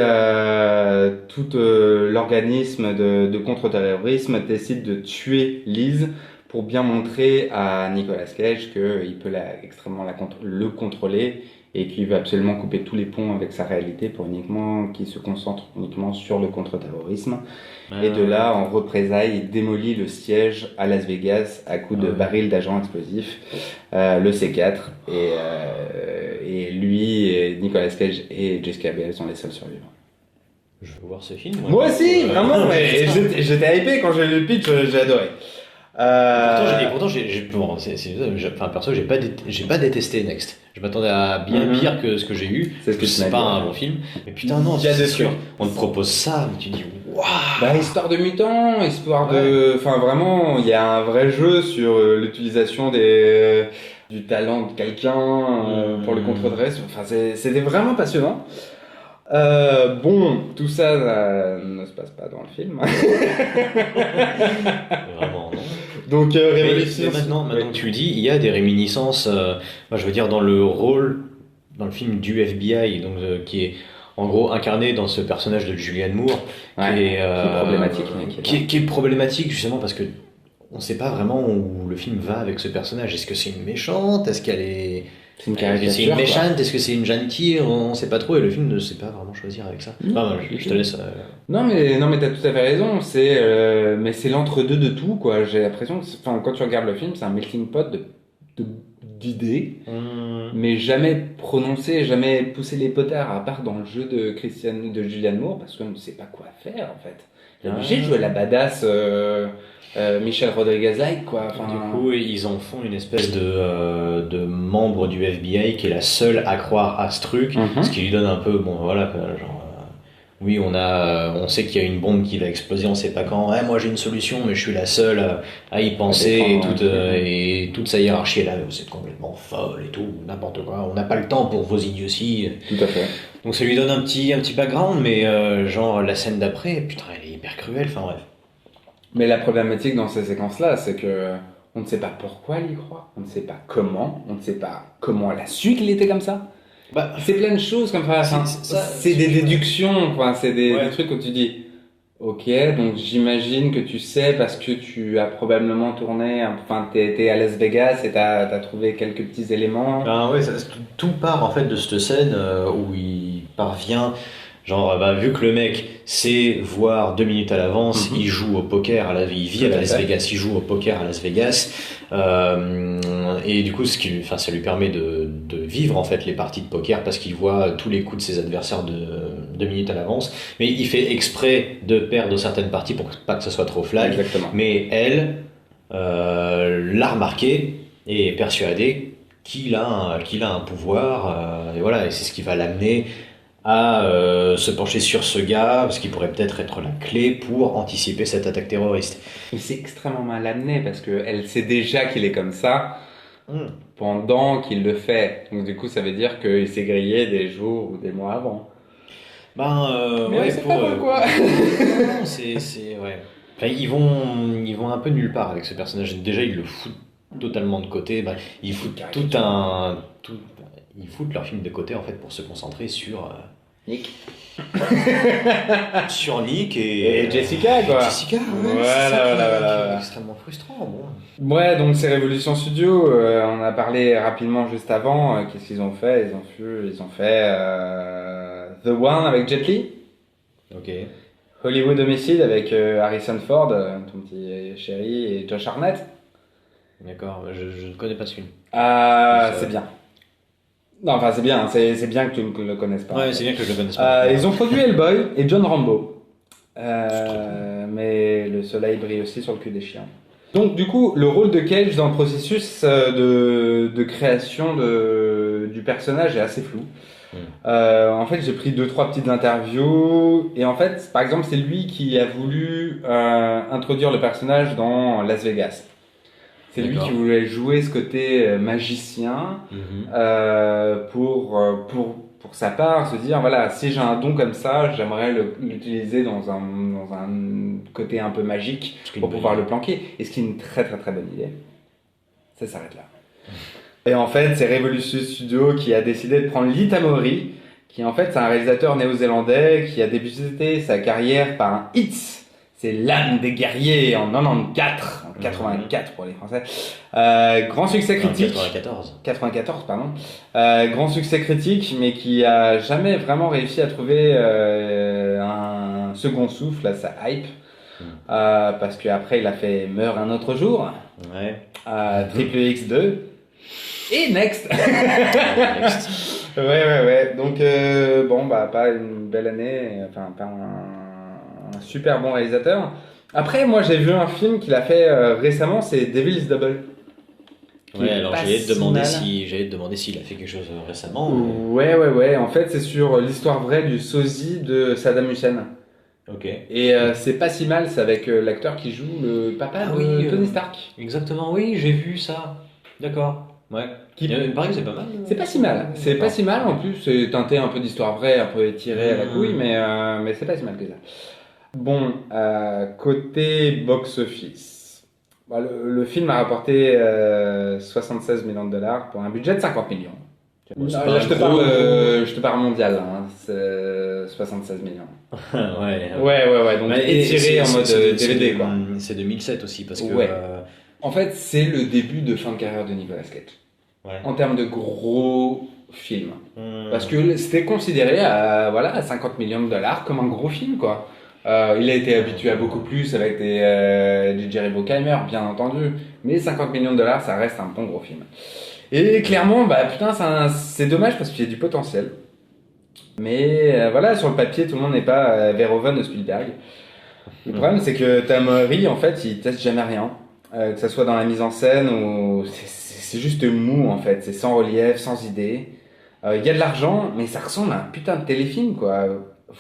S2: tout l'organisme de contre-terrorisme décide de tuer Liz pour bien montrer à Nicolas Cage qu'il peut le contrôler et qu'il veut absolument couper tous les ponts avec sa réalité pour qu'il se concentre uniquement sur le contre-terrorisme. Et de là, en représailles, il démolit le siège à Las Vegas à coups de barils d'agents explosifs, le C4, et lui, et Nicolas Cage et Jessica Biel sont les seuls survivants.
S1: Je veux voir ce film.
S2: Moi aussi, vraiment, mais j'étais hypé quand j'ai lu le pitch, j'ai adoré.
S1: Perso, j'ai pas détesté Next. Je m'attendais à bien pire que ce que j'ai eu. C'est pas un bon film. Mais putain, non, c'est sûr. On te propose ça, mais tu dis waouh.
S2: Histoire de mutants, histoire de. Enfin, vraiment, il y a un vrai jeu sur l'utilisation du talent de quelqu'un pour le contre-dress. Enfin, c'était vraiment passionnant. Bon, tout ça ne se passe pas dans le film.
S1: Vraiment, non.
S2: Donc, Révolution.
S1: Mais maintenant que tu le dis, il y a des réminiscences, moi je veux dire, dans le rôle, dans le film du FBI, donc, qui est en gros incarné dans ce personnage de Julianne Moore, qui est problématique justement parce que on ne sait pas vraiment où le film va avec ce personnage. Est-ce que c'est une méchante ? Est-ce qu'elle est
S2: C'est une
S1: Est-ce que c'est
S2: caricature.
S1: une
S2: quoi.
S1: méchante, est-ce que c'est une gentille, on sait pas trop et le film ne sait pas vraiment choisir avec ça. Enfin, je te laisse.
S2: Non mais t'as tout à fait raison. Mais c'est l'entre-deux de tout quoi. J'ai l'impression que enfin quand tu regardes le film, c'est un melting pot de- d'idées, mais jamais prononcé, jamais poussé les potards à part dans le jeu de Julianne Moore parce qu'on ne sait pas quoi faire en fait. Il est obligé de jouer la badass Michelle Rodriguez-like quoi. Enfin,
S1: Du coup, ils en font une espèce de membre du FBI qui est la seule à croire à ce truc, ce qui lui donne un peu, bon voilà, quoi, genre, oui, on sait qu'il y a une bombe qui va exploser, on sait pas quand. Ouais, moi j'ai une solution, mais je suis la seule à y penser et toute sa hiérarchie est là. Vous êtes complètement folle et tout, n'importe quoi. On n'a pas le temps pour vos idioties.
S2: tout à fait.
S1: Donc ça lui donne un petit background, mais genre la scène d'après, putain, elle est hyper cruelle. Enfin bref.
S2: Mais la problématique dans ces séquences-là, c'est que on ne sait pas pourquoi elle y croit, on ne sait pas comment, on ne sait pas comment elle a su qu'il était comme ça.
S1: Bah,
S2: C'est plein de choses comme ça. C'est des déductions, quoi. C'est des trucs où tu dis, ok, donc j'imagine que tu sais parce que tu as probablement tourné, enfin t'es à Las Vegas et t'as trouvé quelques petits éléments.
S1: Ben ouais, tout part en fait de cette scène où il parvient, genre vu que le mec sait voir 2 minutes à l'avance, il joue au poker il vit à Las Vegas, il joue au poker à Las Vegas, et du coup ça lui permet de vivre en fait les parties de poker parce qu'il voit tous les coups de ses adversaires de 2 minutes à l'avance, mais il fait exprès de perdre certaines parties pour pas que ce soit trop flag.
S2: Exactement.
S1: Mais elle l'a remarqué et est persuadée qu'il a un pouvoir, et voilà, et c'est ce qui va l'amener à se pencher sur ce gars, parce qu'il pourrait peut-être être la clé pour anticiper cette attaque terroriste.
S2: Et c'est extrêmement mal amené parce qu'elle sait déjà qu'il est comme ça pendant qu'il le fait. Donc du coup, ça veut dire qu'il s'est grillé des jours ou des mois avant.
S1: Mais
S2: ouais, c'est pas pourquoi.
S1: Non, c'est ouais. Enfin, ils vont un peu nulle part avec ce personnage. Déjà, ils le foutent totalement de côté. Ils foutent ils foutent leur film de côté en fait pour se concentrer sur
S2: Nick.
S1: sur Nick et
S2: Jessica quoi.
S1: Jessica, ouais,
S2: Voilà,
S1: c'est ça qui
S2: voilà.
S1: est extrêmement frustrant. Bon.
S2: Ouais, donc c'est Révolution Studio, on a parlé rapidement juste avant, qu'est-ce qu'ils ont fait? Ils ont fait The One avec Jet Li,
S1: Ok.
S2: Hollywood Homicide avec Harrison Ford, ton petit chéri, et Josh Hartnett.
S1: D'accord, je ne connais pas ce film.
S2: C'est bien. Non, enfin c'est bien, c'est bien que tu ne le connaisses pas.
S1: Ouais, c'est bien que je le connaisse pas.
S2: Ils ont produit Hellboy et John Rambo. Mais le soleil brille aussi sur le cul des chiens. Donc du coup, le rôle de Cage dans le processus de création du personnage est assez flou. En fait, j'ai pris 2-3 petites interviews et en fait, par exemple, c'est lui qui a voulu introduire le personnage dans Las Vegas. C'est lui qui voulait jouer ce côté magicien pour sa part, se dire voilà, si j'ai un don comme ça, j'aimerais l'utiliser dans un côté un peu magique pour pouvoir le planquer. Et ce qui est une très très très bonne idée. Ça s'arrête là. Et en fait, c'est Revolution Studio qui a décidé de prendre Lee Tamori, qui en fait c'est un réalisateur néo-zélandais qui a débuté sa carrière par un hit. C'est L'âme des guerriers en 94, en 84 pour les Français. Grand succès critique. 94, pardon. Grand succès critique, mais qui a jamais vraiment réussi à trouver un second souffle à sa hype. Parce qu'après, il a fait Meurt un autre jour.
S1: Ouais.
S2: Triple X2. Et Next. Ouais. Donc, pas une belle année. Enfin, pas un super bon réalisateur. Après, moi, j'ai vu un film qu'il a fait récemment, c'est Devil's Double.
S1: Ouais, alors j'allais te demander s'il a fait quelque chose récemment.
S2: Ouais. En fait, c'est sur l'histoire vraie du sosie de Saddam Hussein.
S1: Ok.
S2: Et c'est pas si mal, c'est avec l'acteur qui joue le papa de Tony Stark.
S1: Exactement, oui, j'ai vu ça. D'accord. Ouais. Il paraît que c'est pas mal.
S2: C'est pas si mal. C'est pas si mal en plus. C'est teinté un peu d'histoire vraie, un peu étiré à la couille, mais c'est pas si mal que ça. Bon, côté box-office, le film a rapporté 76 millions de dollars pour un budget de 50 millions. Là, je te parle mondial, hein, c'est 76 millions. Ouais, donc étiré en mode DVD, quoi.
S1: C'est 2007 aussi, parce que...
S2: Ouais. En fait, c'est le début de fin de carrière de Nicolas Cage.
S1: Ouais.
S2: en termes de gros film.
S1: Hmm.
S2: Parce que c'était considéré à 50 millions de dollars comme un gros film, quoi. Il a été habitué à beaucoup plus avec des Jerry Bruckheimer, bien entendu. Mais 50 millions de dollars, ça reste un bon gros film. Et clairement, bah putain, c'est dommage parce qu'il y a du potentiel. Mais voilà, sur le papier, tout le monde n'est pas Verhoeven ou Spielberg. Le problème, c'est que Tom Lee, en fait, il teste jamais rien. Que ça soit dans la mise en scène ou c'est juste mou, en fait. C'est sans relief, sans idée. Il y a de l'argent, mais ça ressemble à un putain de téléfilm, quoi.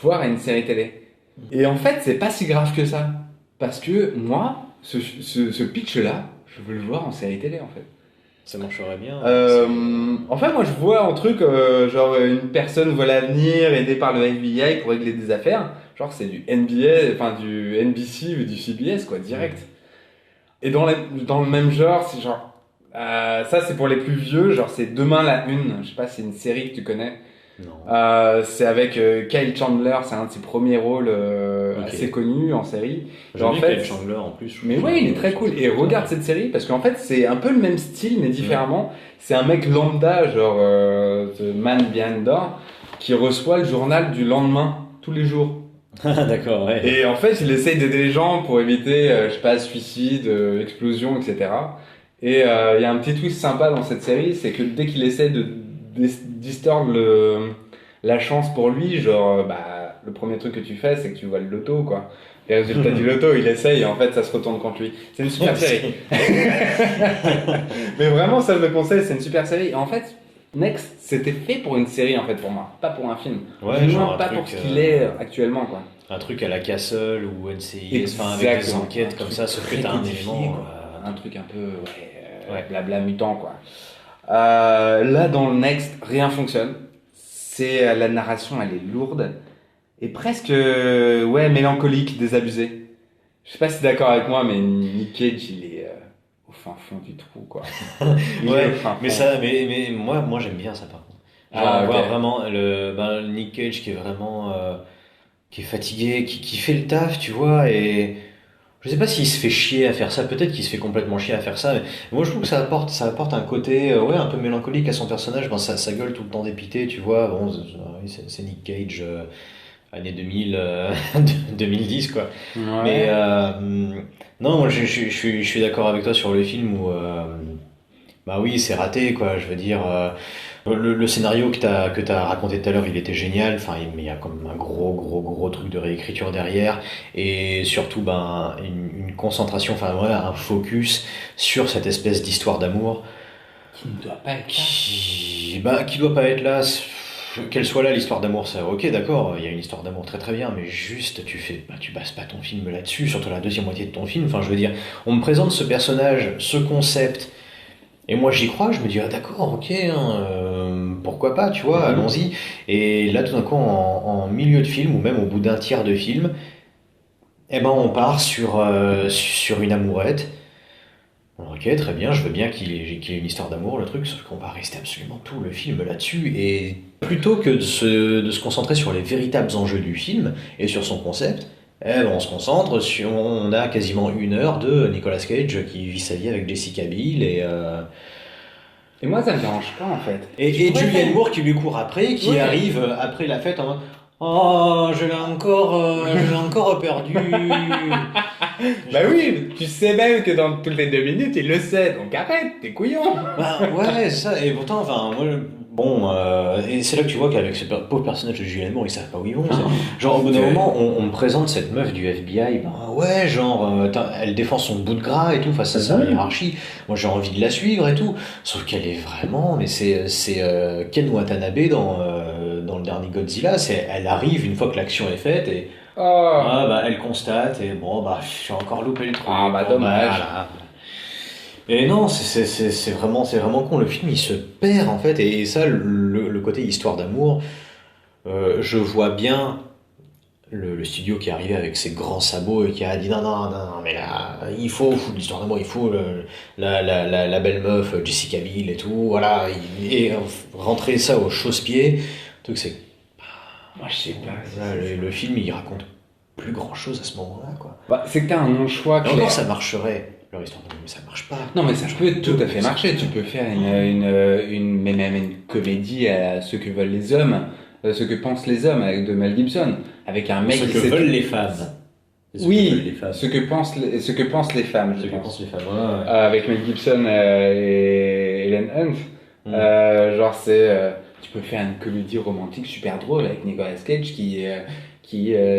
S2: Voire à une série télé. Et en fait, c'est pas si grave que ça. Parce que moi, ce pitch-là, je veux le voir en série télé, en fait.
S1: Ça marcherait bien.
S2: En fait, moi, je vois un truc, genre une personne voit l'avenir, aidée par le FBI pour régler des affaires. Genre, c'est du NBA, enfin du NBC ou du CBS, quoi, direct. Et dans le même genre, c'est genre... ça, c'est pour les plus vieux, genre c'est Demain la Une. Je sais pas, c'est une série que tu connais.
S1: Non.
S2: C'est avec Kyle Chandler, c'est un de ses premiers rôles assez connus en série.
S1: J'aime
S2: En
S1: bien
S2: fait,
S1: Kyle Chandler en plus.
S2: mais ouais, il est très cool. Et regarde cette série parce qu'en fait, c'est un peu le même style mais différemment. C'est un mec lambda, genre The Man Behind the Door, qui reçoit le journal du lendemain tous les jours.
S1: Ah, d'accord, ouais.
S2: Et en fait, il essaye d'aider les gens pour éviter, je sais pas, suicide, explosion, etc. Et il y a un petit twist sympa dans cette série, c'est que dès qu'il essaie de distordre la chance pour lui, genre, bah, le premier truc que tu fais, c'est que tu vois le loto, quoi. Les résultats du loto, il essaye et en fait, ça se retourne contre lui. C'est une super série. Mais vraiment, ça, je le conseille, c'est une super série. Et en fait, Next, c'était fait pour une série, en fait, pour moi, pas pour un film.
S1: Ouais,
S2: Du
S1: genre
S2: moins,
S1: un
S2: pas
S1: truc,
S2: pour ce qu'il est actuellement, quoi.
S1: Un truc à la Castle ou NCIS, enfin avec des
S2: Exactement.
S1: enquêtes
S2: Un
S1: comme
S2: truc
S1: ça, sauf que
S2: très
S1: t'as un
S2: codifié,
S1: élément.
S2: quoi. Un truc un peu
S1: Ouais.
S2: blabla mutant, quoi. Là, dans le Next, rien fonctionne. La narration, elle est lourde et presque mélancolique, désabusée. Je sais pas si t'es d'accord avec moi, mais Nick Cage, il est au fin fond du trou, quoi. Il est
S1: Ouais,
S2: au fin
S1: mais
S2: fond.
S1: ça, mais moi j'aime bien ça par contre. Genre
S2: Ah, ok.
S1: voir vraiment le Nick Cage qui est vraiment qui est fatigué, qui fait le taf, tu vois, et je sais pas s'il se fait chier à faire ça, peut-être qu'il se fait complètement chier à faire ça, mais moi je trouve que ça apporte un côté un peu mélancolique à son personnage. Ben, ça gueule tout le temps dépité, tu vois. Bon, oui, c'est Nick Cage, année 2000, 2010, quoi. Mais
S2: Ouais.
S1: non, moi je suis d'accord avec toi sur le film où bah oui, c'est raté, quoi. Je veux dire, le scénario que t'as raconté tout à l'heure, il était génial. Enfin, mais il y a comme un gros truc de réécriture derrière, et surtout, ben, une concentration, enfin, ouais, un focus sur cette espèce d'histoire d'amour
S2: Qui ne doit pas être là.
S1: qui doit pas être là. Qu'elle soit là, l'histoire d'amour, ça, ok, d'accord, il y a une histoire d'amour très très bien, mais juste, tu bases pas ton film là-dessus, surtout la deuxième moitié de ton film. Enfin, je veux dire, on me présente ce personnage, ce concept. Et moi j'y crois, je me dis ah d'accord, ok, hein, pourquoi pas, tu vois, allons-y. Et là tout d'un coup en milieu de film ou même au bout d'un tiers de film, eh ben on part sur une amourette. Bon, ok, très bien, je veux bien qu'il y ait une histoire d'amour, le truc, sauf qu'on va rester absolument tout le film là-dessus. Et plutôt que de se concentrer sur les véritables enjeux du film et sur son concept, eh ben on se concentre sur, on a quasiment 1 heure de Nicolas Cage qui vit sa vie avec Jessica Biel
S2: Et moi, ça me dérange pas, en fait.
S1: et
S2: pourrais
S1: Julianne
S2: faire-
S1: Moore qui lui court après, qui
S2: Ouais.
S1: arrive après la fête en mode oh, je l'ai encore perdu.
S2: Bah oui, tu sais même que dans toutes les 2 minutes, il le sait, donc arrête, t'es couillon.
S1: Bah ouais, c'est ça. Et pourtant, enfin, moi, bon, et c'est là que tu vois qu'avec ce pauvre personnage de Julianne Moore, ils savent pas où ils vont. Genre, au bout d'un moment, on me présente cette meuf du FBI, ben ouais, genre, elle défend son bout de gras et tout face à sa hiérarchie. Moi, j'ai envie de la suivre et tout. Sauf qu'elle est vraiment, mais c'est Ken Watanabe dans le dernier Godzilla. Elle arrive une fois que l'action est faite et
S2: Oh.
S1: bah, elle constate et bon, bah, j'ai encore loupé le truc.
S2: Ah, bah,
S1: Bon,
S2: dommage.
S1: voilà. Et non, c'est vraiment con. Le film, il se perd en fait. Et ça, le côté histoire d'amour, je vois bien le studio qui est arrivé avec ses grands sabots et qui a dit non, non, non, non, mais là, il faut foutre l'histoire d'amour, il faut la belle meuf, Jessica Biel et tout. Voilà. Et rentrer ça au chausse-pied. Le truc, c'est que
S2: Moi, je sais pas.
S1: là, le film, il raconte plus grand chose à ce moment-là, quoi.
S2: Bah, c'est que t'as un non-choix
S1: Et
S2: clair.
S1: encore, ça marcherait. Genre, histoire de... Mais ça marche pas.
S2: Non, mais ça peut tout à fait marcher. Tu peux faire même une comédie à ce que veulent les hommes, ce que pensent les hommes avec de Mel Gibson, avec un mec
S1: Ce
S2: qui
S1: que
S2: sait
S1: veulent
S2: tout.
S1: les femmes. C'est ce que
S2: Oui,
S1: veulent les femmes.
S2: ce que pensent les femmes,
S1: Ce
S2: je
S1: que
S2: pense.
S1: pensent les femmes, ouais.
S2: Avec Mel Gibson et Helen Hunt. Genre, tu peux faire une comédie romantique super drôle avec Nicolas Cage qui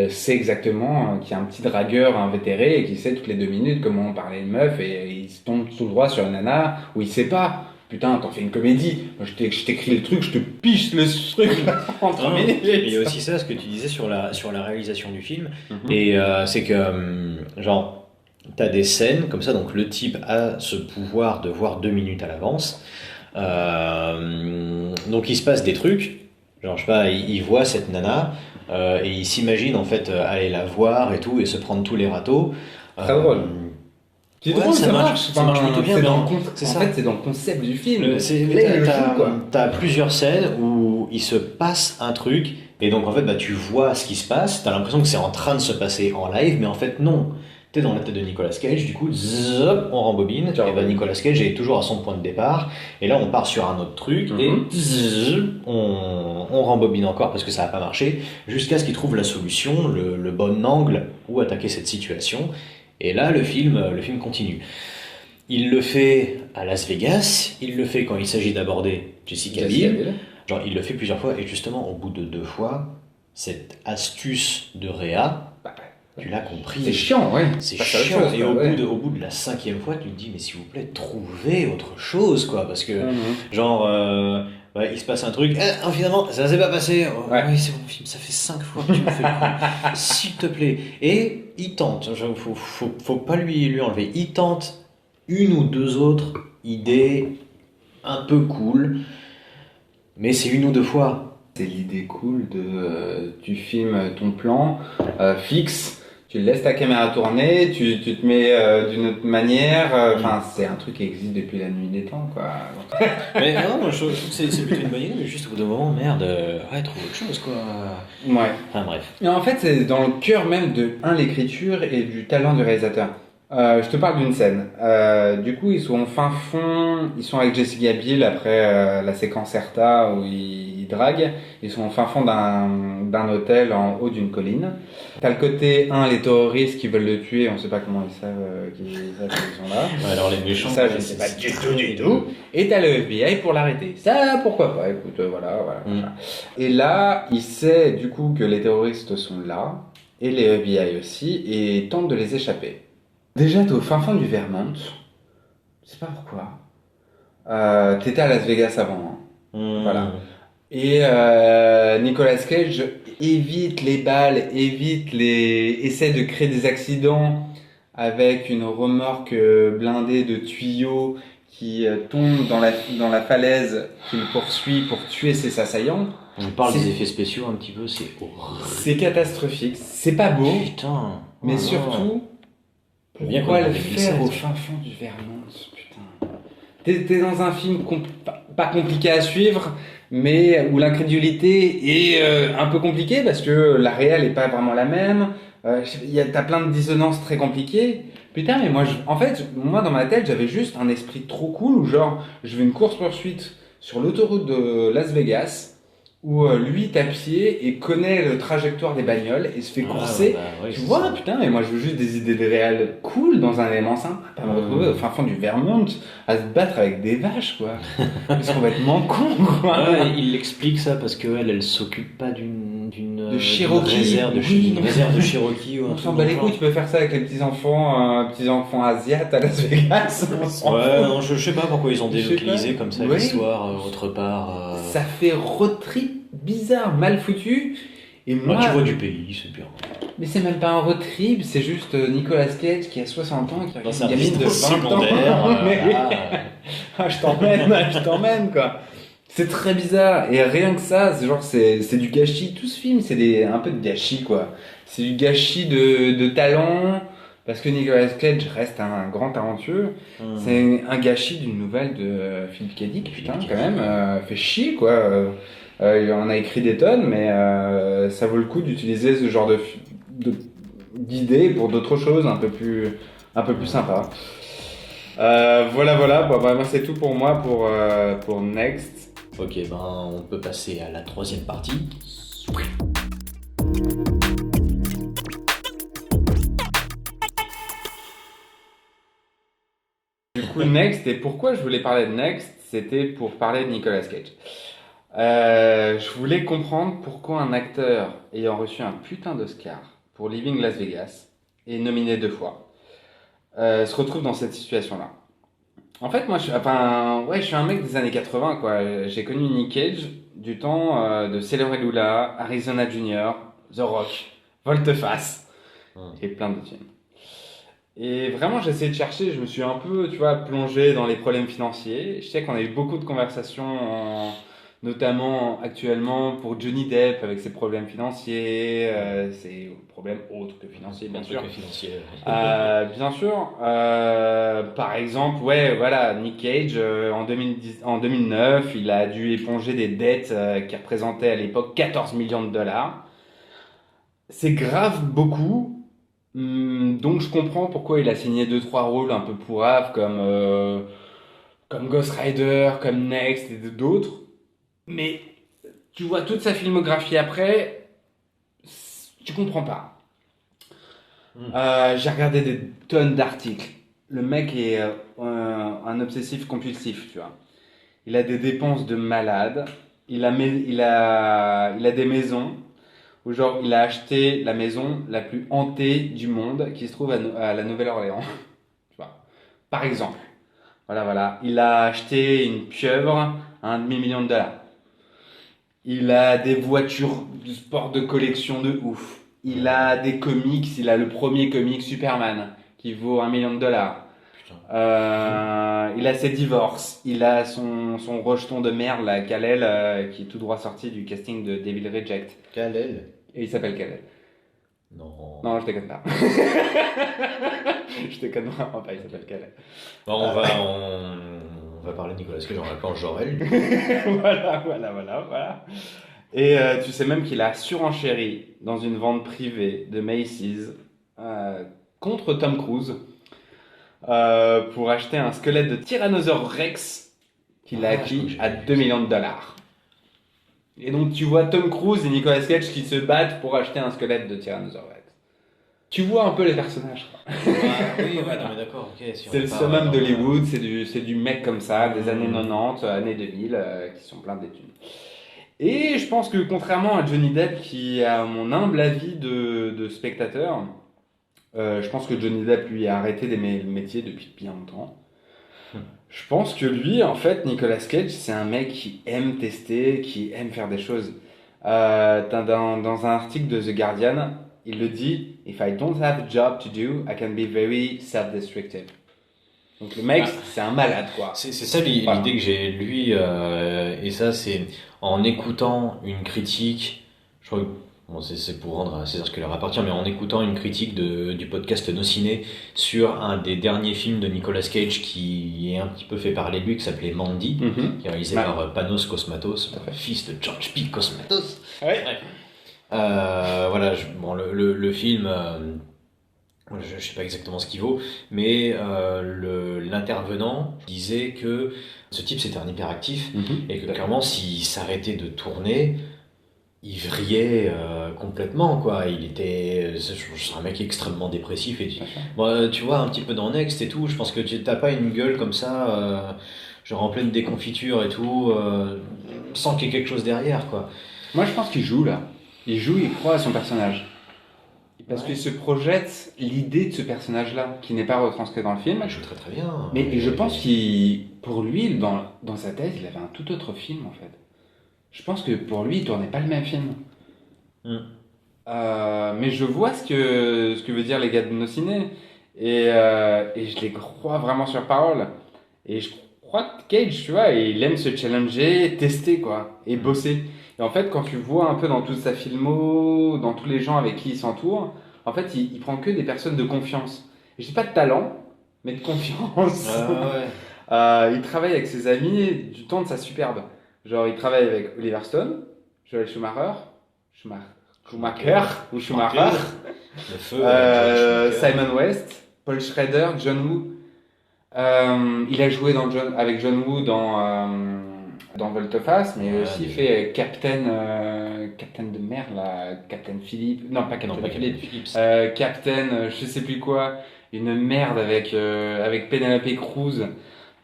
S2: sait exactement, qui est un petit dragueur invétéré et qui sait toutes les 2 minutes comment parler une meuf et il se tombe tout droit sur une nana où il sait pas. Putain, t'en fais une comédie. Moi, je t'écris le truc, je te piche le truc là, en 3 minutes.
S1: Il y a aussi ça, ce que tu disais sur la réalisation du film. Et c'est que, genre, t'as des scènes comme ça, donc le type a ce pouvoir de voir 2 minutes à l'avance. Donc il se passe des trucs. Genre, je sais pas, il voit cette nana et il s'imagine en fait aller la voir et tout et se prendre tous les râteaux.
S2: Très drôle. C'est
S1: Ouais,
S2: drôle,
S1: ça marche plutôt bien.
S2: C'est
S1: Mais
S2: dans
S1: c'est
S2: fait, c'est dans le concept du film.
S1: Là,
S2: il le joue, quoi.
S1: t'as plusieurs scènes où il se passe un truc et donc en fait bah, tu vois ce qui se passe, t'as l'impression que c'est en train de se passer en live, mais en fait non. T'es dans la tête de Nicolas Cage, du coup zop, on rembobine, et bah, Nicolas Cage est toujours à son point de départ, et là on part sur un autre truc, et on rembobine encore parce que ça n'a pas marché, jusqu'à ce qu'il trouve la solution, le bon angle où attaquer cette situation, et là le film continue. Il le fait à Las Vegas, il le fait quand il s'agit d'aborder Jessica Biel. Genre, il le fait plusieurs fois, et justement, au bout de 2 fois, cette astuce de Réa, tu l'as compris.
S2: C'est chiant, ouais.
S1: C'est chiant, et au bout de la 5e fois, tu te dis, mais s'il vous plaît, trouvez autre chose, quoi, parce que, genre, ouais, il se passe un truc, finalement, ça s'est pas passé, ouais, c'est bon, film, ça fait 5 fois que tu me fais le coup, s'il te plaît. Et il tente, genre, faut pas lui enlever, il tente 1 ou 2 autres idées un peu cool, mais c'est 1 ou 2 fois.
S2: C'est l'idée cool de tu filmes ton plan fixe, tu laisses ta caméra tourner, tu te mets d'une autre manière. Enfin, c'est un truc qui existe depuis la nuit des temps, quoi.
S1: Mais non, moi, je trouve que c'est plutôt une bonne idée, mais juste au bout d'un moment, merde, ouais, trouve autre chose, quoi.
S2: Ouais.
S1: Enfin bref.
S2: Et en fait, c'est dans le cœur même de l'écriture et du talent du réalisateur. Je te parle d'une scène. Du coup, ils sont au fin fond, ils sont avec Jessica Biel après la séquence Erta où ils draguent. Ils sont au fin fond d'un hôtel en haut d'une colline. T'as le côté les terroristes qui veulent le tuer, on sait pas comment ils savent qu'ils sont là.
S1: Ouais, alors les méchants,
S2: ça, je ne sais pas du tout. Et t'as le FBI pour l'arrêter. Ça, pourquoi pas, écoute, voilà. Et là, il sait du coup que les terroristes sont là, et les FBI aussi, et tentent de les échapper. Déjà, t'es au fin fond du Vermont. Je sais pas pourquoi. T'étais à Las Vegas avant. Voilà. Et Nicolas Cage évite les balles, essaie de créer des accidents avec une remorque blindée de tuyaux qui tombe dans la falaise qu'il poursuit pour tuer ses assaillants.
S1: On parle des effets spéciaux un petit peu, c'est horrible.
S2: C'est catastrophique. C'est pas beau.
S1: Putain.
S2: Mais surtout... Pourquoi le faire au fin fond du Vermont, putain. T'es dans un film pas compliqué à suivre, mais où l'incrédulité est un peu compliquée parce que la réelle est pas vraiment la même. T'as plein de dissonances très compliquées. Putain, mais moi, moi dans ma tête, j'avais juste un esprit trop cool où genre, je veux une course-poursuite sur l'autoroute de Las Vegas. Où lui est à pied et connaît le trajectoire des bagnoles et se fait courser.
S1: Ouais,
S2: tu vois, putain, mais moi je veux juste des idées de réel cool dans un élément simple, pas me retrouver au fin fond du Vermont à se battre avec des vaches, quoi. Parce qu'on va être con, quoi.
S1: Ouais, il explique ça parce qu'elle s'occupe pas d'une
S2: Cherokee,
S1: réserve de Cherokee.
S2: On s'en bat les couilles, tu peux faire ça avec les petits enfants asiates à Las Vegas.
S1: Ouais, non, je sais pas pourquoi ils ont délocalisé comme ça l'histoire autre part.
S2: Ça fait road trip bizarre, mal foutu. Et moi,
S1: tu vois du pays, c'est bien.
S2: Mais c'est même pas un road trip, c'est juste Nicolas Cage qui a 60 ans, qui a une gamine de 20 ans. Je t'emmène, quoi. C'est très bizarre. Et rien que ça, c'est du gâchis. Tout ce film, c'est un peu de gâchis, quoi. C'est du gâchis de talent. Parce que Nicolas Cage reste un grand talentueux. C'est un gâchis d'une nouvelle de Philip K. Dick, putain, quand même. Fait chier, quoi. On a écrit des tonnes, mais ça vaut le coup d'utiliser ce genre d'idées pour d'autres choses un peu plus sympas. Voilà. Bon, bah, c'est tout pour moi pour Next.
S1: Ok, ben on peut passer à la troisième partie.
S2: Du coup, Next, et pourquoi je voulais parler de Next, c'était pour parler de Nicolas Cage. Je voulais comprendre pourquoi un acteur ayant reçu un putain d'Oscar pour Living Las Vegas et nominé 2 fois se retrouve dans cette situation-là. En fait, moi, je suis un mec des années 80, quoi. J'ai connu Nick Cage du temps de Sailor et Lula, Arizona Junior, The Rock, Volteface et plein d'autres films. Et vraiment, j'ai essayé de chercher, je me suis un peu, tu vois, plongé dans les problèmes financiers. Je sais qu'on a eu beaucoup de conversations, notamment actuellement pour Johnny Depp avec ses problèmes financiers, ses problèmes autres que financiers, bien sûr. Bien sûr. Par exemple, ouais, voilà, Nick Cage, en 2009, il a dû éponger des dettes qui représentaient à l'époque 14 millions de dollars. C'est grave beaucoup. Donc je comprends pourquoi il a signé 2-3 rôles un peu pourraves comme Ghost Rider, comme Next et d'autres. Mais tu vois toute sa filmographie après, tu comprends pas. J'ai regardé des tonnes d'articles. Le mec est un obsessif compulsif, tu vois. Il a des dépenses de malade. Il a des maisons. Où genre, il a acheté la maison la plus hantée du monde qui se trouve à la Nouvelle-Orléans. Tu vois. Par exemple. Voilà. Il a acheté une pieuvre à 500 000 de dollars. Il a des voitures de sport de collection de ouf. Il a des comics. Il a le premier comic Superman qui vaut 1 million de dollars. Il a ses divorces. Il a son rejeton de merde, là, Kal-El, qui est tout droit sorti du casting de Devil Reject.
S1: Kal-El.
S2: Et il s'appelle Kal-El. Non, je déconne pas. Je déconne vraiment pas, il s'appelle Kal-El.
S1: Bon, on va parler de Nicolas Cage en l'appelant Jorel.
S2: Voilà. Et tu sais même qu'il a surenchéri dans une vente privée de Macy's contre Tom Cruise pour acheter un squelette de Tyrannosaure Rex qu'il a acquis à 2 millions de dollars. Et donc tu vois Tom Cruise et Nicolas Cage qui se battent pour acheter un squelette de Tyrannosaure Rex. Tu vois un peu les personnages.
S1: Oui, ouais, non, mais d'accord, ok. Si
S2: c'est le summum d'Hollywood, c'est du mec comme ça, des années 90, années 2000, qui sont pleins d'études. Et je pense que contrairement à Johnny Depp, qui a mon humble avis de spectateur, je pense que Johnny Depp lui a arrêté le métier depuis bien longtemps. Je pense que lui, en fait, Nicolas Cage, c'est un mec qui aime tester, qui aime faire des choses. Dans un article de The Guardian, il le dit, If I don't have a job to do, I can be very self-destructive. Donc le mec, c'est un malade, quoi.
S1: C'est ça l'idée que j'ai lui, et ça c'est en écoutant une critique, je crois que bon, c'est pour rendre à César ce qui leur appartient, mais en écoutant une critique du podcast No Ciné sur un des derniers films de Nicolas Cage qui est un petit peu fait parler de lui, qui s'appelait Mandy, qui est réalisé par Panos Cosmatos, fils de George P. Cosmatos.
S2: Ouais.
S1: Voilà, le film, je sais pas exactement ce qu'il vaut, mais l'intervenant disait que ce type c'était un hyperactif et que clairement s'il s'arrêtait de tourner, il vrillait complètement, quoi. C'est un mec extrêmement dépressif et tu vois un petit peu dans Next et tout, je pense que tu t'as pas une gueule comme ça, genre en pleine déconfiture et tout, sans qu'il y ait quelque chose derrière, quoi.
S2: Moi je pense qu'il joue là. Il croit à son personnage. Parce qu'il se projette l'idée de ce personnage-là, qui n'est pas retranscrit dans le film.
S1: Il joue très très bien.
S2: Mais je pense pour lui, dans sa tête, il avait un tout autre film en fait. Je pense que pour lui, il tournait pas le même film. Mais je vois ce que veut dire les gars de nos ciné. Et je les crois vraiment sur parole. Et je crois que Cage, tu vois, il aime se challenger, tester quoi, et bosser. Et en fait, quand tu vois un peu dans toute sa filmo, dans tous les gens avec qui il s'entoure, en fait, il prend que des personnes de confiance. Et je dis pas de talent, mais de confiance. Il travaille avec ses amis du temps de sa superbe. Genre, il travaille avec Oliver Stone, Joel Schumacher,
S1: Le feu,
S2: Simon West, Paul Schrader, John Woo. Il a joué avec John Woo dans Volte-Face, mais aussi il fait Captain de merde là, Captain Philippe, non pas Captain Philippe, Captain je sais plus quoi, une merde avec Penelope Cruz.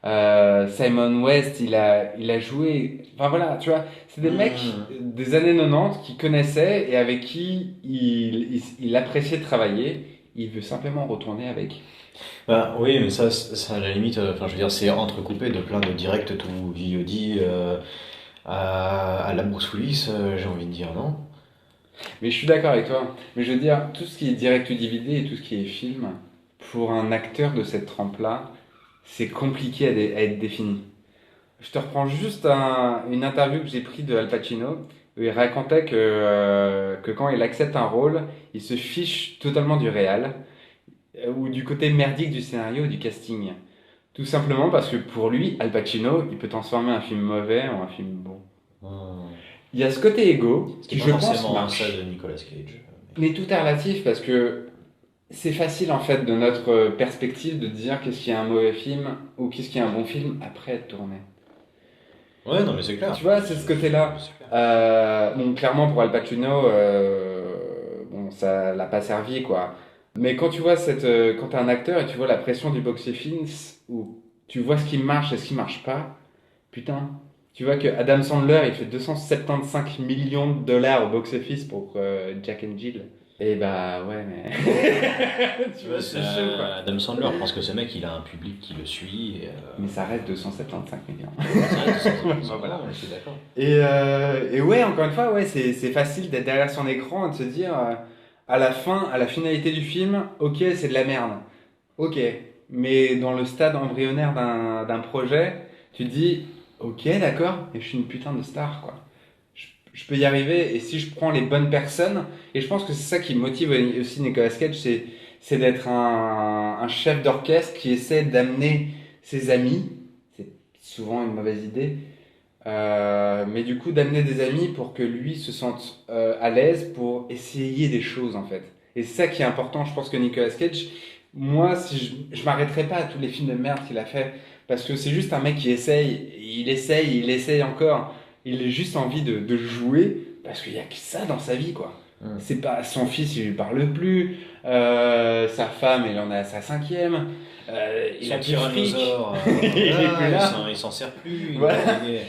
S2: Simon West, il a joué. Enfin voilà, tu vois, c'est des mecs des années 90 qui connaissaient et avec qui il appréciait de travailler. Il veut simplement retourner avec.
S1: Bah, oui, mais ça à la limite, enfin, je veux dire, c'est entrecoupé de plein de directs tout VOD à la Bruce Willis, j'ai envie de dire, non?
S2: Mais je suis d'accord avec toi. Mais je veux dire, tout ce qui est direct to DVD et tout ce qui est film, pour un acteur de cette trempe-là, c'est compliqué à être défini. Je te reprends juste une interview que j'ai prise de Al Pacino, où il racontait que quand il accepte un rôle, il se fiche totalement du réal, ou du côté merdique du scénario ou du casting. Tout simplement parce que pour lui, Al Pacino, il peut transformer un film mauvais en un film bon.
S1: Hmm.
S2: Il y a ce côté égo
S1: Ce qui
S2: qui,
S1: est
S2: je
S1: pas
S2: pense,
S1: forcément
S2: marche.
S1: ça de Nicolas Cage.
S2: Mais tout est relatif parce que c'est facile en fait de notre perspective de dire qu'est-ce qui est un mauvais film ou qu'est-ce qui est un bon film après être tourné.
S1: Ouais, non, mais c'est clair.
S2: Tu vois, c'est ce côté-là.
S1: C'est clair.
S2: Bon, clairement pour Al Pacino, bon, ça l'a pas servi quoi. Mais quand tu vois quand t'es un acteur et tu vois la pression du box-office, où tu vois ce qui marche et ce qui marche pas, putain. Tu vois que Adam Sandler, il fait 275 millions de dollars au box-office pour Jack and Jill. Et bah ouais, mais. Tu vois, c'est chaud quoi.
S1: Adam Sandler, je pense que ce mec, il a un public qui le suit.
S2: Mais ça reste 275 millions.
S1: Bah,
S2: Voilà.
S1: je suis d'accord.
S2: Et ouais, encore une fois, ouais, c'est facile d'être derrière son écran et de se dire à la fin, à la finalité du film, ok, c'est de la merde. Ok. Mais dans le stade embryonnaire d'un projet, tu te dis, ok, d'accord, mais je suis une putain de star, quoi. Je peux y arriver et si je prends les bonnes personnes, et je pense que c'est ça qui motive aussi Nicolas Cage, c'est d'être un chef d'orchestre qui essaie d'amener ses amis. C'est souvent une mauvaise idée. Mais du coup, d'amener des amis pour que lui se sente à l'aise pour essayer des choses en fait. Et c'est ça qui est important, je pense que Nicolas Cage, moi, si je m'arrêterai pas à tous les films de merde qu'il a fait, parce que c'est juste un mec qui essaye, il essaye encore. Il a juste envie de jouer, parce qu'il y a que ça dans sa vie, quoi. C'est pas son fils, il lui parle plus. Sa femme, elle en a sa cinquième. Il a plus de fric. Il est plus là.
S1: Il s'en sert plus.
S2: Voilà.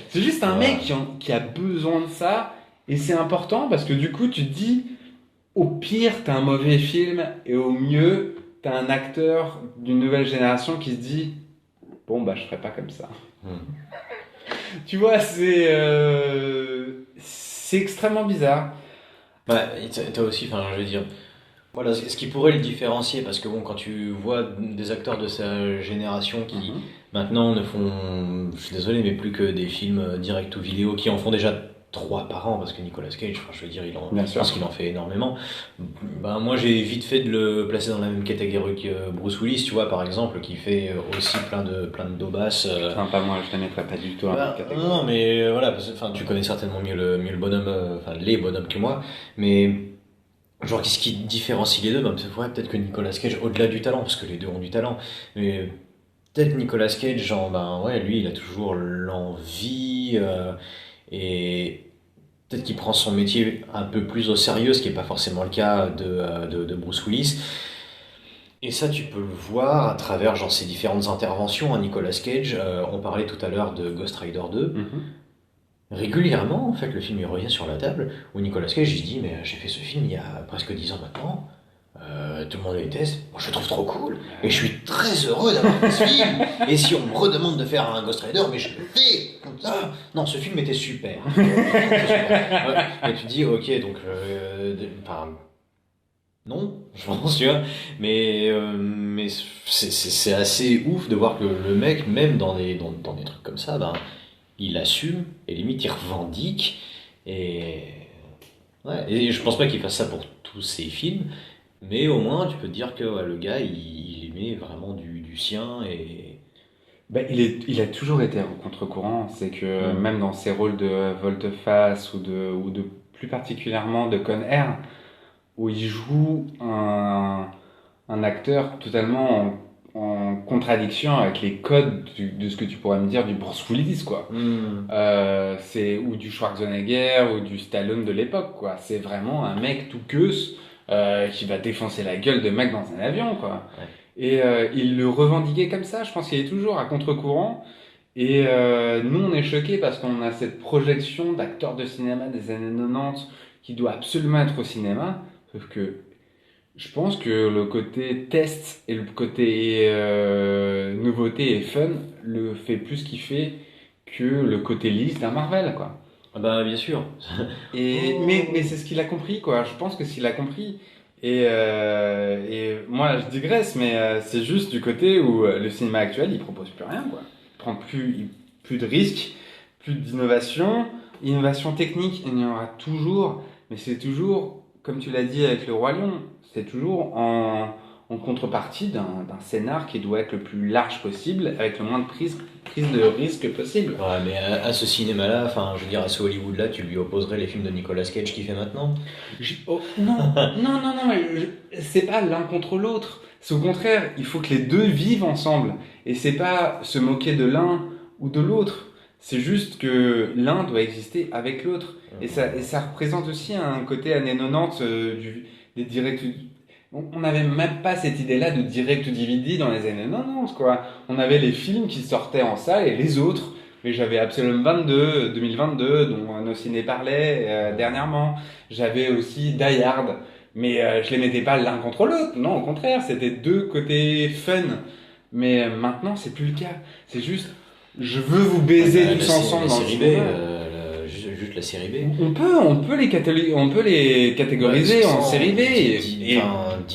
S2: C'est juste un
S1: Voilà.
S2: mec qui a besoin de ça. Et c'est important parce que du coup, tu te dis, au pire, t'as un mauvais film. Et au mieux, t'as un acteur d'une nouvelle génération qui se dit, bon, bah, je ferai pas comme ça. Tu vois, c'est extrêmement bizarre.
S1: Bah, t'as aussi, enfin, je veux dire, voilà, ce qui pourrait le différencier, parce que bon, quand tu vois des acteurs de sa génération qui maintenant ne font, je suis désolé, mais plus que des films direct ou vidéo, qui en font déjà trois par an, parce que Nicolas Cage, enfin, je veux dire,
S2: Bien
S1: je
S2: sûr.
S1: pense qu'il en fait énormément. Ben, moi, j'ai vite fait de le placer dans la même catégorie que Bruce Willis, tu vois, par exemple, qui fait aussi plein de daubasses.
S2: Enfin, pas moi, je ne mettrais pas du tout dans
S1: Bah,
S2: cette catégorie.
S1: non, mais voilà, enfin, tu connais certainement mieux le bonhomme, enfin, les bonhommes que moi, mais genre, qu'est-ce qui différencie les deux? Ben, peut-être que Nicolas Cage, au-delà du talent, parce que les deux ont du talent, mais peut-être Nicolas Cage, genre, ben ouais, lui, il a toujours l'envie, et peut-être qu'il prend son métier un peu plus au sérieux, ce qui n'est pas forcément le cas de Bruce Willis. Et ça, tu peux le voir à travers genre, ses différentes interventions à Nicolas Cage. On parlait tout à l'heure de Ghost Rider 2. Régulièrement, en fait, le film il revient sur la table où Nicolas Cage il dit mais j'ai fait ce film il y a presque 10 ans maintenant. Tout le monde le déteste. Moi je le trouve trop cool et je suis très heureux d'avoir fait ce film. Et si on me redemande de faire un Ghost Rider, mais je le fais comme ça. Non, ce film était super. C'était super. Ouais. Et tu te dis ok donc enfin, non, je pense, tu vois. Mais c'est assez ouf de voir que le mec, même dans des trucs comme ça, ben, il assume et limite il revendique. Et, ouais, et je pense pas qu'il fasse ça pour tous ses films, mais au moins tu peux te dire que ouais, le gars il met vraiment du sien et.
S2: Ben, il a toujours été au contre-courant. C'est que
S1: Mm.
S2: même dans ses rôles de volte-face ou de plus particulièrement de Con Air, où il joue un acteur totalement en contradiction avec les codes de ce que tu pourrais me dire du Bruce Willis, quoi. Ou du Schwarzenegger ou du Stallone de l'époque, quoi. C'est vraiment un mec tout queuse qui va défoncer la gueule de mec dans un avion, quoi.
S1: Ouais.
S2: Et il le revendiquait comme ça. Je pense qu'il est toujours à contre-courant. Et nous, on est choqués parce qu'on a cette projection d'acteurs de cinéma des années 90 qui doit absolument être au cinéma. Sauf que je pense que le côté test et le côté nouveauté et fun le fait plus kiffer que le côté lisse d'un Marvel, quoi.
S1: Ah bah bien sûr.
S2: Mais c'est ce qu'il a compris, quoi. Je pense que s'il a compris. Et moi, je digresse, mais c'est juste du côté où le cinéma actuel, il propose plus rien, quoi. Il prend plus de risques, plus d'innovation. Innovation technique, il y en aura toujours, mais c'est toujours, comme tu l'as dit avec le Roi Lion, c'est toujours en contrepartie d'un scénar qui doit être le plus large possible, avec le moins de prise de risque possible.
S1: Ouais, mais à ce cinéma-là, enfin, je veux dire, à ce Hollywood-là, tu lui opposerais les films de Nicolas Cage qu'il fait maintenant?
S2: Non, c'est pas l'un contre l'autre. C'est au contraire, il faut que les deux vivent ensemble. Et c'est pas se moquer de l'un ou de l'autre. C'est juste que l'un doit exister avec l'autre. Et ça représente aussi un côté années 90 des directs. On n'avait même pas cette idée-là de direct DVD dans les années 90, quoi. On avait les films qui sortaient en salle et les autres. Mais j'avais Absolum 2022, dont nos ciné parlaient dernièrement. J'avais aussi Die Hard. Mais je les mettais pas l'un contre l'autre. Non, au contraire, c'était deux côtés fun. Mais maintenant, c'est plus le cas. C'est juste, je veux vous baiser tous ensemble dans le cinéma.
S1: Juste la série B.
S2: On peut les catégoriser en série B.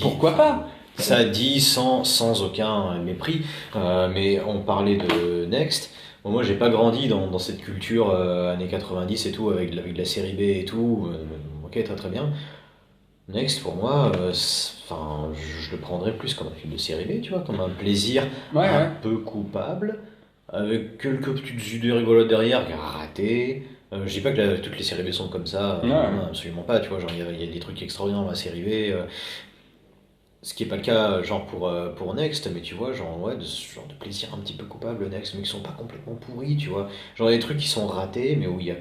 S2: Pourquoi pas?
S1: Ça dit sans aucun mépris. Mais on parlait de Next. Bon, moi, j'ai pas grandi dans cette culture années 90 et tout, avec la série B et tout. Ok, très très bien. Next, pour moi, je le prendrais plus comme un film de série B, tu vois, comme un plaisir un peu coupable, avec quelques petites idées rigolotes derrière, raté. Je dis pas que toutes les séries B sont comme ça, non, absolument pas, tu vois, genre il y a des trucs extraordinaires dans la série B, ce qui est pas le cas genre pour Next, mais tu vois, genre ouais, ce genre de plaisir un petit peu coupable Next, mais qui sont pas complètement pourris, tu vois, genre des trucs qui sont ratés, mais où il y a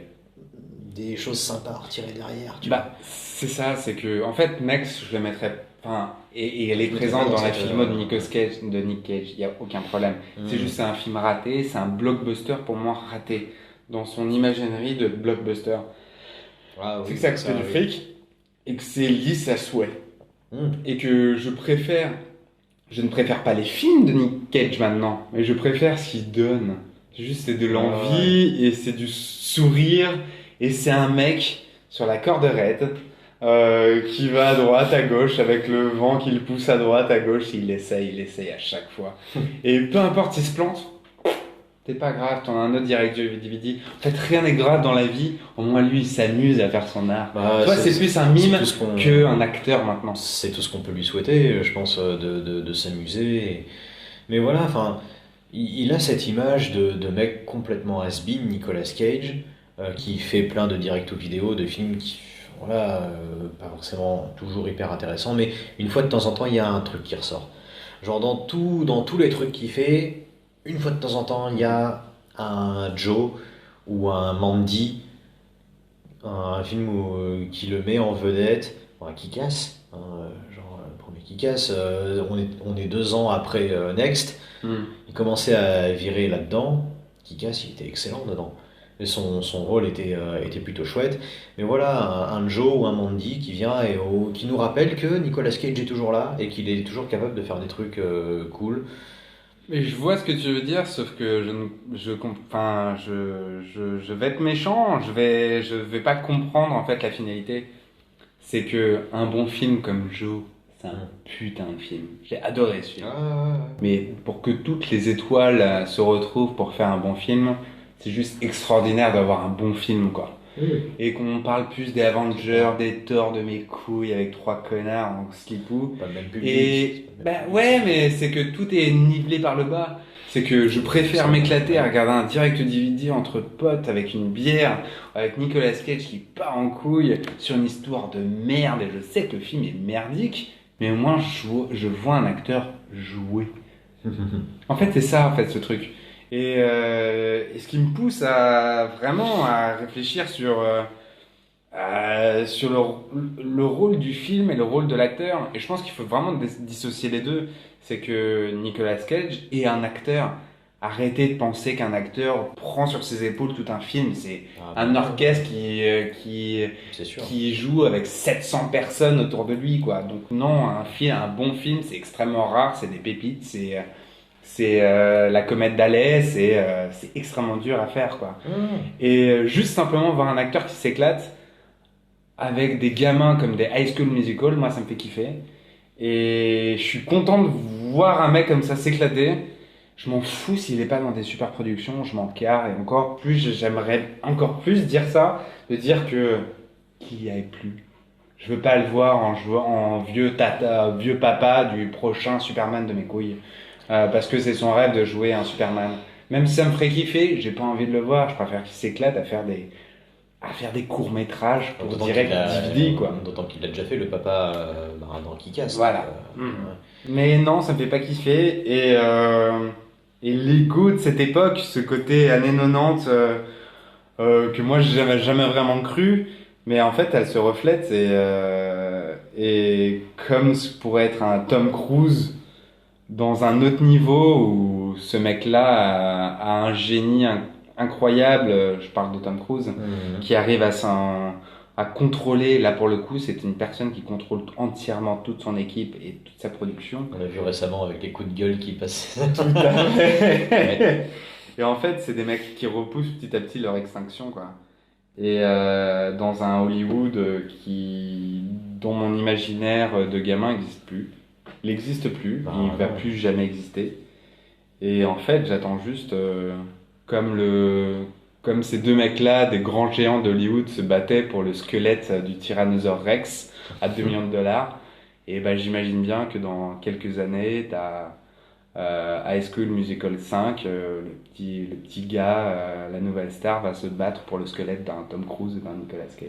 S1: des choses sympas à retirer derrière, tu vois.
S2: C'est ça, c'est que en fait Next, je le mettrais, enfin, et elle est présente dans la filmo de Nick Cage, il y a aucun problème. C'est juste c'est un film raté, c'est un blockbuster pour moi raté dans son imaginerie de blockbuster. C'est que ça fait du fric et que c'est lisse à souhait. Et que je ne préfère pas les films de Nick Cage maintenant, mais je préfère ce qu'il donne. C'est de l'envie et c'est du sourire et c'est un mec sur la corde raide qui va à droite, à gauche avec le vent qui le pousse à droite, à gauche. Il essaye à chaque fois. Et peu importe s'il se plante, c'est pas grave, t'en as un autre direct DVD. En fait, rien n'est grave dans la vie. Au moins, lui, il s'amuse à faire son art. Toi, c'est plus un mime qu'un acteur maintenant.
S1: C'est tout ce qu'on peut lui souhaiter, je pense, de s'amuser. Mais voilà, enfin, il a cette image de mec complètement has-been, Nicolas Cage, qui fait plein de directs vidéo, de films qui, voilà, pas forcément toujours hyper intéressants, mais une fois de temps en temps, il y a un truc qui ressort. Genre dans tous les trucs qu'il fait, une fois de temps en temps, il y a un Joe ou un Mandy, un film qui le met en vedette, un Kick-Ass, genre le premier Kick-Ass, on est 2 ans après Next, il commençait à virer là-dedans, Kick-Ass il était excellent dedans, et son rôle était plutôt chouette, mais voilà, un Joe ou un Mandy qui vient et qui nous rappelle que Nicolas Cage est toujours là et qu'il est toujours capable de faire des trucs cool.
S2: Mais je vois ce que tu veux dire, sauf que je vais être méchant, je vais pas comprendre en fait la finalité. C'est que un bon film comme Joe, c'est un putain de film. J'ai adoré ce film. Mais pour que toutes les étoiles se retrouvent pour faire un bon film, c'est juste extraordinaire d'avoir un bon film, quoi. Et qu'on parle plus des Avengers, des Thor de mes couilles avec 3 connards en slipou.
S1: Pas le même public.
S2: Et mais c'est que tout est nivelé par le bas. C'est que je préfère m'éclater à regarder un direct DVD entre potes avec une bière, avec Nicolas Cage qui part en couille sur une histoire de merde. Et je sais que le film est merdique, mais au moins je vois un acteur jouer. En fait, c'est ça, en fait, ce truc. Et ce qui me pousse à vraiment à réfléchir sur le rôle du film et le rôle de l'acteur. Et je pense qu'il faut vraiment dissocier les deux. C'est que Nicolas Cage est un acteur. Arrêtez de penser qu'un acteur prend sur ses épaules tout un film. C'est un orchestre
S1: C'est sûr.
S2: qui joue avec 700 personnes autour de lui, quoi. Donc non, un bon film, c'est extrêmement rare, c'est des pépites, c'est la comète d'Halley, c'est extrêmement dur à faire, quoi. Et juste simplement voir un acteur qui s'éclate avec des gamins comme des High School Musical, moi ça me fait kiffer. Et je suis content de voir un mec comme ça s'éclater. Je m'en fous s'il est pas dans des super productions, je m'en carre. Et encore plus, j'aimerais encore plus dire ça, de dire que qu'il y ait plus. Je veux pas le voir en vieux tata, vieux papa du prochain Superman de mes couilles. Parce que c'est son rêve de jouer un Superman. Même si ça me ferait kiffer, j'ai pas envie de le voir. Je préfère qu'il s'éclate à faire des courts-métrages pour direct DVD, quoi.
S1: D'autant qu'il a déjà fait le papa dans Kick-Ass.
S2: Voilà.
S1: Ouais.
S2: Mais non, ça me fait pas kiffer. Et l'ego de cette époque, ce côté années 90, que moi j'ai jamais vraiment cru, mais en fait elle se reflète et comme ce pourrait être un Tom Cruise dans un autre niveau où ce mec-là a un génie incroyable, je parle de Tom Cruise, qui arrive à contrôler, là pour le coup, c'est une personne qui contrôle entièrement toute son équipe et toute sa production.
S1: On l'a vu récemment avec les coups de gueule qui passaient.
S2: Tout à fait. Et en fait, c'est des mecs qui repoussent petit à petit leur extinction, quoi. Et dans un Hollywood dont mon imaginaire de gamin n'existe plus. Il n'existe plus, il ne va plus jamais exister. Et en fait, j'attends juste comme ces deux mecs-là, des grands géants d'Hollywood, se battaient pour le squelette du Tyrannosaure Rex à 2 millions de dollars. Et ben, j'imagine bien que dans quelques années, tu as High School Musical 5, le petit gars, la nouvelle star, va se battre pour le squelette d'un Tom Cruise et d'un Nicolas Cage.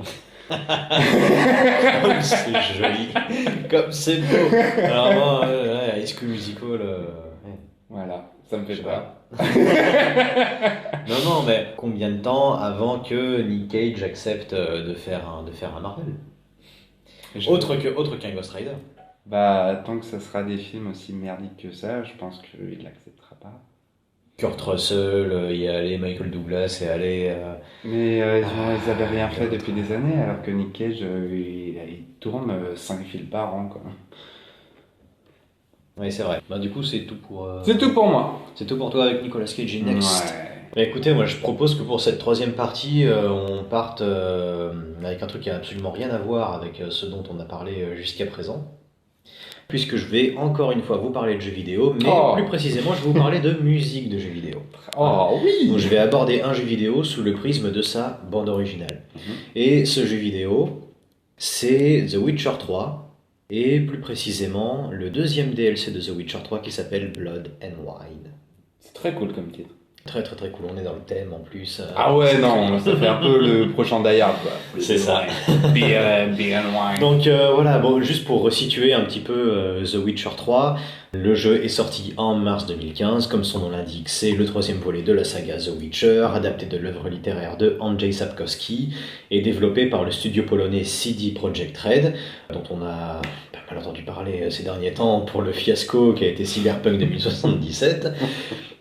S1: Comme c'est joli, comme c'est beau. Alors moi, High School Musical,
S2: Voilà, ça me fait peur.
S1: Non, mais combien de temps avant que Nick Cage accepte de faire un Marvel? Autre qu'un Ghost Rider.
S2: Bah, tant que ça sera des films aussi merdiques que ça, je pense qu'il l'acceptera pas.
S1: Kurt Russell, y aller, Michael Douglas, et aller.
S2: Mais ils avaient rien fait depuis des années, alors que Nick Cage, il tourne 5 films par an, quoi.
S1: Oui, c'est vrai. Bah, du coup, c'est tout pour.
S2: C'est tout pour moi.
S1: C'est tout pour toi avec Nicolas Cage et Next.
S2: Ouais.
S1: Bah, écoutez, moi je propose que pour cette troisième partie, on parte avec un truc qui a absolument rien à voir avec ce dont on a parlé jusqu'à présent. Puisque je vais encore une fois vous parler de jeux vidéo, mais plus précisément je vais vous parler de musique de jeux vidéo.
S2: Oh oui.
S1: Donc je vais aborder un jeu vidéo sous le prisme de sa bande originale. Et ce jeu vidéo, c'est The Witcher 3, et plus précisément le deuxième DLC de The Witcher 3 qui s'appelle Blood and Wine.
S2: C'est très cool comme titre.
S1: Très très très cool, on est dans le thème en plus.
S2: Ah ouais, non, ça fait un peu le prochain Die Hard, quoi.
S1: C'est ça.
S2: Beer and wine.
S1: Donc voilà, bon, juste pour resituer un petit peu The Witcher 3, le jeu est sorti en mars 2015, comme son nom l'indique, c'est le troisième volet de la saga The Witcher, adapté de l'œuvre littéraire de Andrzej Sapkowski, et développé par le studio polonais CD Projekt Red, dont on a pas mal entendu parler ces derniers temps pour le fiasco qui a été Cyberpunk 2077.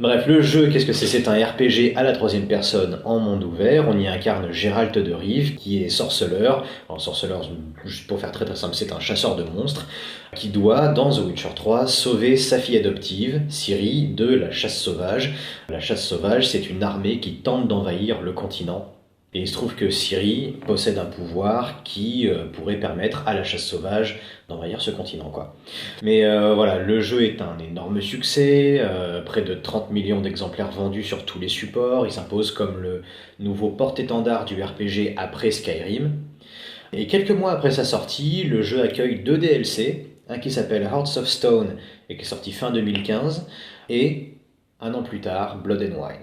S1: Bref, le jeu, qu'est-ce que c'est? C'est un RPG à la troisième personne en monde ouvert. On y incarne Geralt de Rive, qui est sorceleur. Alors, sorceleur, juste pour faire très très simple, c'est un chasseur de monstres qui doit, dans The Witcher 3, sauver sa fille adoptive, Ciri, de la chasse sauvage. La chasse sauvage, c'est une armée qui tente d'envahir le continent. Et il se trouve que Ciri possède un pouvoir qui pourrait permettre à la chasse sauvage d'envahir ce continent, quoi. Mais voilà, le jeu est un énorme succès, près de 30 millions d'exemplaires vendus sur tous les supports. Il s'impose comme le nouveau porte-étendard du RPG après Skyrim. Et quelques mois après sa sortie, le jeu accueille 2 DLC, un qui s'appelle Hearts of Stone et qui est sorti fin 2015, et un an plus tard, Blood and Wine.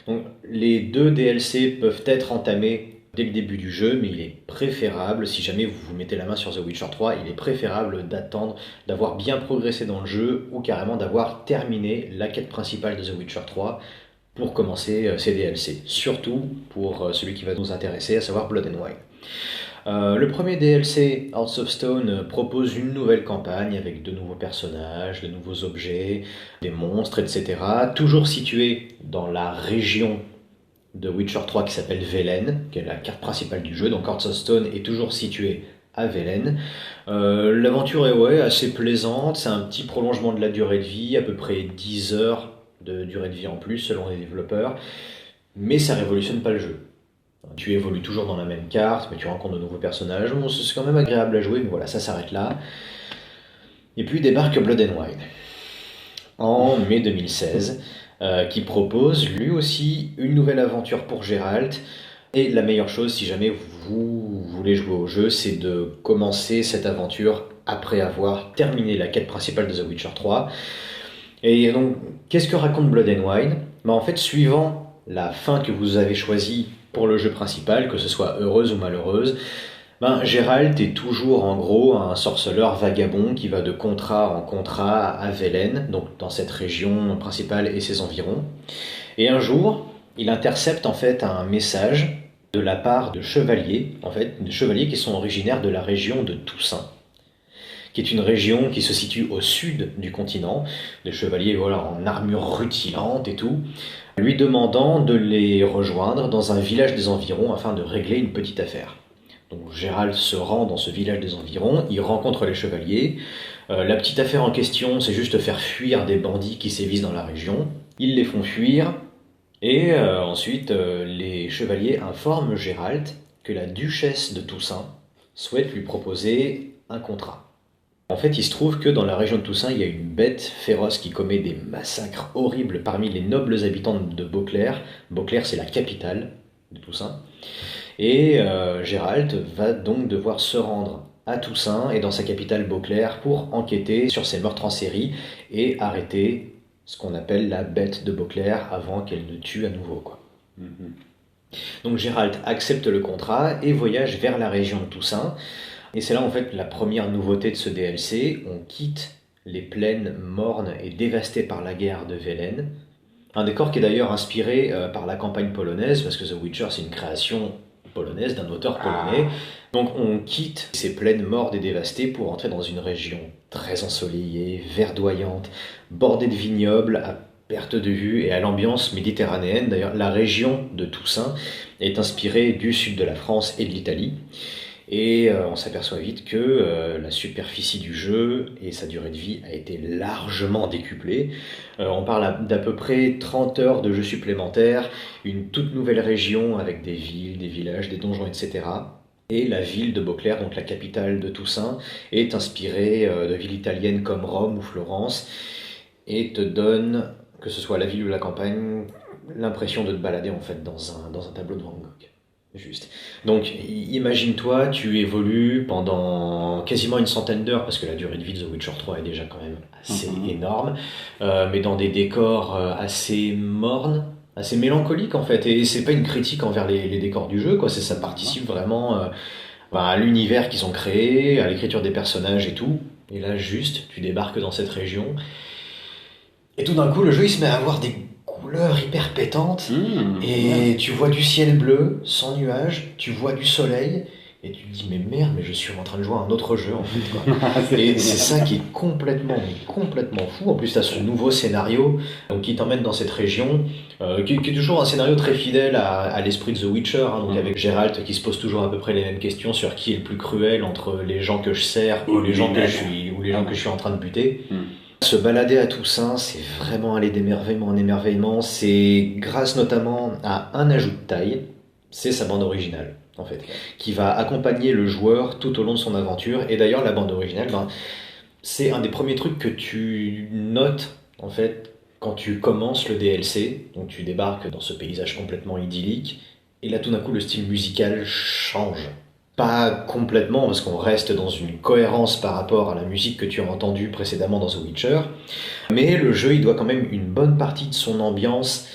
S1: Donc les 2 DLC peuvent être entamés dès le début du jeu, mais il est préférable, si jamais vous vous mettez la main sur The Witcher 3, il est préférable d'attendre, d'avoir bien progressé dans le jeu ou carrément d'avoir terminé la quête principale de The Witcher 3 pour commencer ces DLC. Surtout pour celui qui va nous intéresser, à savoir Blood and Wine. Le premier DLC, Hearts of Stone, propose une nouvelle campagne avec de nouveaux personnages, de nouveaux objets, des monstres, etc. Toujours situé dans la région de Witcher 3 qui s'appelle Velen, qui est la carte principale du jeu. Donc Hearts of Stone est toujours situé à Velen. L'aventure est assez plaisante, c'est un petit prolongement de la durée de vie, à peu près 10 heures de durée de vie en plus selon les développeurs, mais ça révolutionne pas le jeu. Tu évolues toujours dans la même carte, mais tu rencontres de nouveaux personnages. Bon, c'est quand même agréable à jouer, mais voilà, ça s'arrête là. Et puis débarque Blood and Wine en mai 2016, qui propose lui aussi une nouvelle aventure pour Geralt. Et la meilleure chose, si jamais vous voulez jouer au jeu, c'est de commencer cette aventure après avoir terminé la quête principale de The Witcher 3. Et donc, qu'est-ce que raconte Blood and Wine? En fait, suivant la fin que vous avez choisie pour le jeu principal, que ce soit heureuse ou malheureuse, Geralt est toujours en gros un sorceleur vagabond qui va de contrat en contrat à Velen, donc dans cette région principale et ses environs. Et un jour, il intercepte en fait un message de la part de chevaliers, de chevaliers qui sont originaires de la région de Toussaint, qui est une région qui se situe au sud du continent, des chevaliers en armure rutilante et tout, lui demandant de les rejoindre dans un village des environs afin de régler une petite affaire. Donc Geralt se rend dans ce village des environs, il rencontre les chevaliers. La petite affaire en question, c'est juste faire fuir des bandits qui sévissent dans la région. Ils les font fuir, et ensuite les chevaliers informent Geralt que la duchesse de Toussaint souhaite lui proposer un contrat. En fait, il se trouve que dans la région de Toussaint, il y a une bête féroce qui commet des massacres horribles parmi les nobles habitants de Beauclair. Beauclair, c'est la capitale de Toussaint. Et Geralt va donc devoir se rendre à Toussaint et dans sa capitale Beauclair pour enquêter sur ces meurtres en série et arrêter ce qu'on appelle la bête de Beauclair avant qu'elle ne tue à nouveau. Donc Geralt accepte le contrat et voyage vers la région de Toussaint. Et c'est là en fait la première nouveauté de ce DLC. On quitte les plaines mornes et dévastées par la guerre de Velen. Un décor qui est d'ailleurs inspiré par la campagne polonaise, parce que The Witcher c'est une création polonaise d'un auteur polonais. Donc on quitte ces plaines mortes et dévastées pour entrer dans une région très ensoleillée, verdoyante, bordée de vignobles à perte de vue et à l'ambiance méditerranéenne. D'ailleurs la région de Toussaint est inspirée du sud de la France et de l'Italie. Et on s'aperçoit vite que la superficie du jeu et sa durée de vie a été largement décuplée. On parle d'à peu près 30 heures de jeu supplémentaires, une toute nouvelle région avec des villes, des villages, des donjons, etc. Et la ville de Beauclair, donc la capitale de Toussaint, est inspirée de villes italiennes comme Rome ou Florence et te donne, que ce soit la ville ou la campagne, l'impression de te balader en fait dans un tableau de Van Gogh. Juste. Donc, imagine-toi, tu évolues pendant quasiment une centaine d'heures, parce que la durée de vie de The Witcher 3 est déjà quand même assez énorme, mais dans des décors assez mornes, assez mélancoliques en fait. Et c'est pas une critique envers les décors du jeu, quoi. Ça participe vraiment à l'univers qu'ils ont créé, à l'écriture des personnages et tout. Et là, juste, tu débarques dans cette région, et tout d'un coup, le jeu il se met à avoir des couleurs hyper pétantes et tu vois du ciel bleu sans nuages, tu vois du soleil et tu te dis mais merde, mais je suis en train de jouer à un autre jeu en fait quoi. Et c'est ça qui est complètement fou. En plus tu as ce nouveau scénario donc, qui t'emmène dans cette région qui est toujours un scénario très fidèle à l'esprit de The Witcher donc avec Geralt qui se pose toujours à peu près les mêmes questions sur qui est le plus cruel entre les gens que je sers ou les gens que je suis en train de buter. Se balader à Toussaint, c'est vraiment aller d'émerveillement en émerveillement. C'est grâce notamment à un ajout de taille, c'est sa bande originale, en fait, qui va accompagner le joueur tout au long de son aventure. Et d'ailleurs, la bande originale, c'est un des premiers trucs que tu notes, en fait, quand tu commences le DLC. Donc tu débarques dans ce paysage complètement idyllique, et là, tout d'un coup, le style musical change. Pas complètement, parce qu'on reste dans une cohérence par rapport à la musique que tu as entendue précédemment dans The Witcher, mais le jeu il doit quand même une bonne partie de son ambiance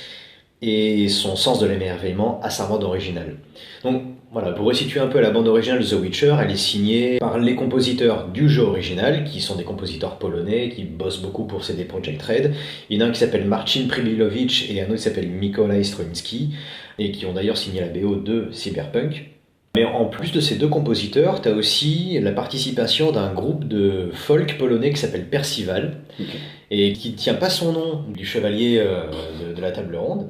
S1: et son sens de l'émerveillement à sa bande originale. Donc Voilà, pour resituer un peu la bande originale de The Witcher, elle est signée par les compositeurs du jeu original, qui sont des compositeurs polonais, qui bossent beaucoup pour CD Projekt Red. Il y en a un qui s'appelle Marcin Przybyłowicz et un autre qui s'appelle Mikołaj Stroiński, et qui ont d'ailleurs signé la BO de Cyberpunk. Mais en plus de ces deux compositeurs, tu as aussi la participation d'un groupe de folk polonais qui s'appelle Percival,
S2: Ok.
S1: et qui ne tient pas son nom du chevalier de la table ronde,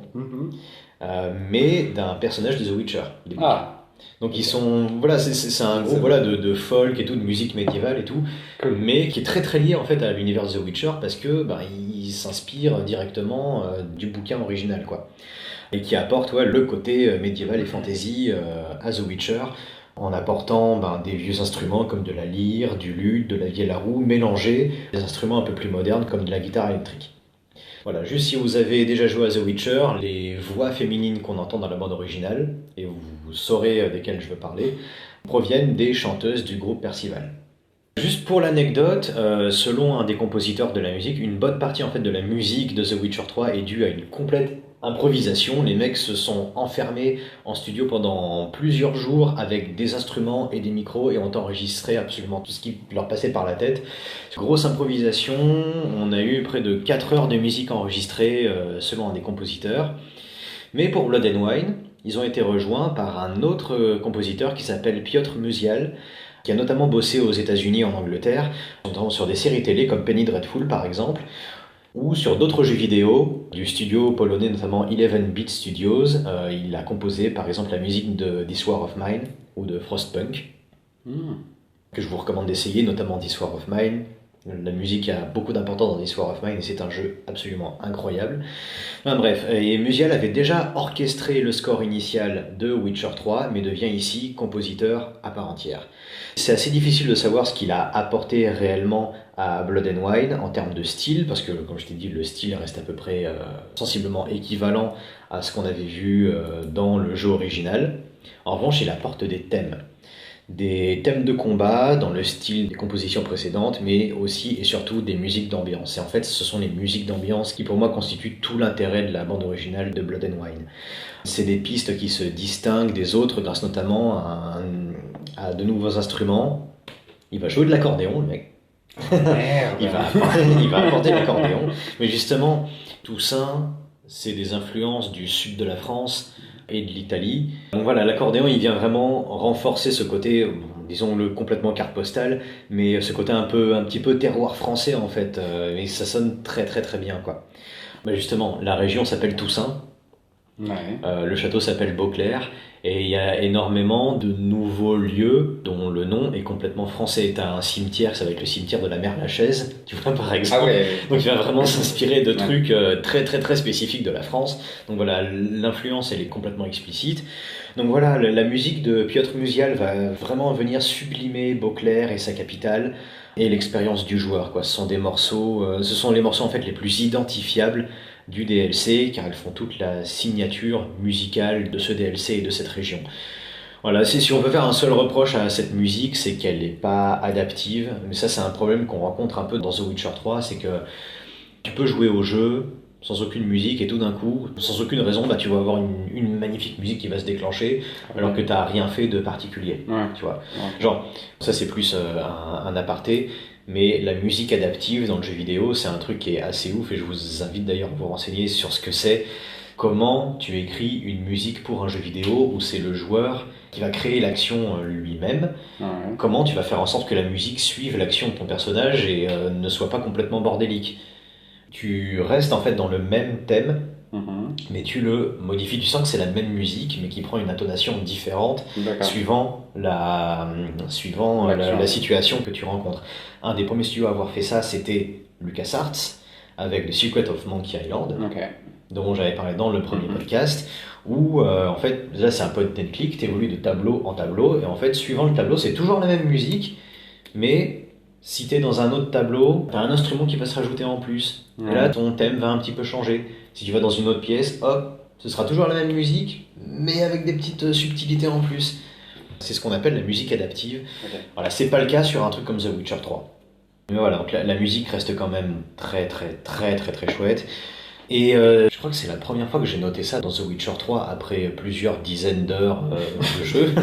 S1: mais d'un personnage de The Witcher.
S2: Ah,
S1: Donc ils sont, voilà, c'est un groupe voilà, de folk et tout, de musique médiévale et tout,
S2: Cool.
S1: mais qui est très très lié en fait à l'univers de The Witcher parce que il s'inspire directement du bouquin original quoi, et qui apporte ouais, le côté médiéval et fantasy à The Witcher en apportant des vieux instruments comme de la lyre, du luth, de la vielle à roue, mélangés des instruments un peu plus modernes comme de la guitare électrique. Voilà, juste si vous avez déjà joué à The Witcher, les voix féminines qu'on entend dans la bande originale, et vous saurez desquelles je veux parler, proviennent des chanteuses du groupe Percival. Juste pour l'anecdote, selon un des compositeurs de la musique, une bonne partie en fait de la musique de The Witcher 3 est due à une complète improvisation. Les mecs se sont enfermés en studio pendant plusieurs jours avec des instruments et des micros et ont enregistré absolument tout ce qui leur passait par la tête. Grosse improvisation, on a eu près de 4 heures de musique enregistrée selon un des compositeurs. Mais pour Blood and Wine, ils ont été rejoints par un autre compositeur qui s'appelle Piotr Musial, qui a notamment bossé aux États-Unis et en Angleterre, notamment sur des séries télé comme Penny Dreadful par exemple, ou sur d'autres jeux vidéo du studio polonais, notamment 11-Bit Studios. Il a composé par exemple la musique de This War of Mine ou de Frostpunk, que je vous recommande d'essayer, notamment This War of Mine. La musique a beaucoup d'importance dans This War of Mine et c'est un jeu absolument incroyable. Enfin, bref, et Musial avait déjà orchestré le score initial de Witcher 3, mais devient ici compositeur à part entière. C'est assez difficile de savoir ce qu'il a apporté réellement à Blood and Wine en termes de style, parce que comme je t'ai dit, le style reste à peu près sensiblement équivalent à ce qu'on avait vu dans le jeu original. En revanche, il apporte des thèmes de combat dans le style des compositions précédentes, mais aussi et surtout des musiques d'ambiance. Et en fait, ce sont les musiques d'ambiance qui pour moi constituent tout l'intérêt de la bande originale de Blood and Wine. C'est des pistes qui se distinguent des autres grâce notamment à de nouveaux instruments. Il va jouer de l'accordéon, le mec. il va apporter l'accordéon. Mais justement, tout ça, c'est des influences du sud de la France et de l'Italie. Donc voilà, l'accordéon, il vient vraiment renforcer ce côté, disons-le complètement carte postale, mais ce côté un petit peu terroir français en fait, et ça sonne très très très bien quoi. Justement, la région s'appelle Toussaint, le château s'appelle Beauclerc, et il y a énormément de nouveaux lieux dont le nom est complètement français. T'as un cimetière, ça va être le cimetière de la Mère-Lachaise, tu vois par exemple.
S2: Ah ouais.
S1: Donc il va vraiment s'inspirer de trucs très très très spécifiques de la France. Donc voilà, l'influence elle est complètement explicite. Donc voilà, la musique de Piotr Musial va vraiment venir sublimer Beauclerc et sa capitale et l'expérience du joueur quoi. Ce sont des morceaux, ce sont les morceaux en fait les plus identifiables du DLC, car elles font toute la signature musicale de ce DLC et de cette région. Voilà, si on peut faire un seul reproche à cette musique, c'est qu'elle n'est pas adaptive. Mais ça, c'est un problème qu'on rencontre un peu dans The Witcher 3, c'est que tu peux jouer au jeu sans aucune musique et tout d'un coup, sans aucune raison, tu vas avoir une magnifique musique qui va se déclencher alors que tu n'as rien fait de particulier. Tu vois. Genre, ça c'est plus un aparté. Mais la musique adaptive dans le jeu vidéo, c'est un truc qui est assez ouf et je vous invite d'ailleurs à vous renseigner sur ce que c'est. Comment tu écris une musique pour un jeu vidéo où c'est le joueur qui va créer l'action lui-même. Comment tu vas faire en sorte que la musique suive l'action de ton personnage et ne soit pas complètement bordélique. Tu restes en fait dans le même thème, mais tu le modifies. Tu sens que c'est la même musique, mais qui prend une intonation différente suivant la situation que tu rencontres. Un des premiers studios à avoir fait ça, c'était LucasArts, avec The Secret of Monkey Island, dont j'avais parlé dans le premier podcast, où en fait, là c'est un point and click, tu évolues de tableau en tableau, et en fait, suivant le tableau, c'est toujours la même musique, mais si tu es dans un autre tableau, tu as un instrument qui va se rajouter en plus. Et là, ton thème va un petit peu changer. Si tu vas dans une autre pièce, hop, ce sera toujours la même musique, mais avec des petites subtilités en plus. C'est ce qu'on appelle la musique adaptive. Voilà, c'est pas le cas sur un truc comme The Witcher 3. Mais voilà, donc la musique reste quand même très très très très très chouette. Et je crois que c'est la première fois que j'ai noté ça dans The Witcher 3 après plusieurs dizaines d'heures de jeu.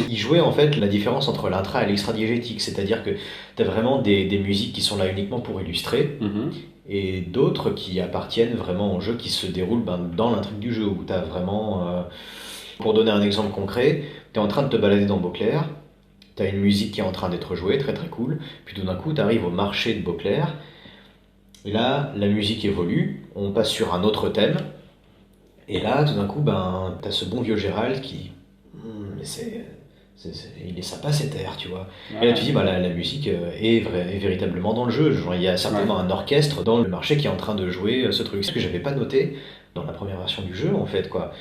S1: Il jouait en fait la différence entre l'intra et l'extra-diégétique, c'est-à-dire que tu as vraiment des musiques qui sont là uniquement pour illustrer et d'autres qui appartiennent vraiment au jeu qui se déroulent dans l'intrigue du jeu où tu as vraiment, pour donner un exemple concret, tu es en train de te balader dans Beauclair, tu as une musique qui est en train d'être jouée, très très cool, puis tout d'un coup tu arrives au marché de Beauclair. Et là, la musique évolue, on passe sur un autre thème, et là, tout d'un coup, t'as ce bon vieux Gérald qui... mais il est sympa cet air, tu vois. Et là, tu dis, la musique est véritablement dans le jeu. Genre, il y a certainement un orchestre dans le marché qui est en train de jouer ce truc. Ce que j'avais pas noté dans la première version du jeu, en fait, quoi.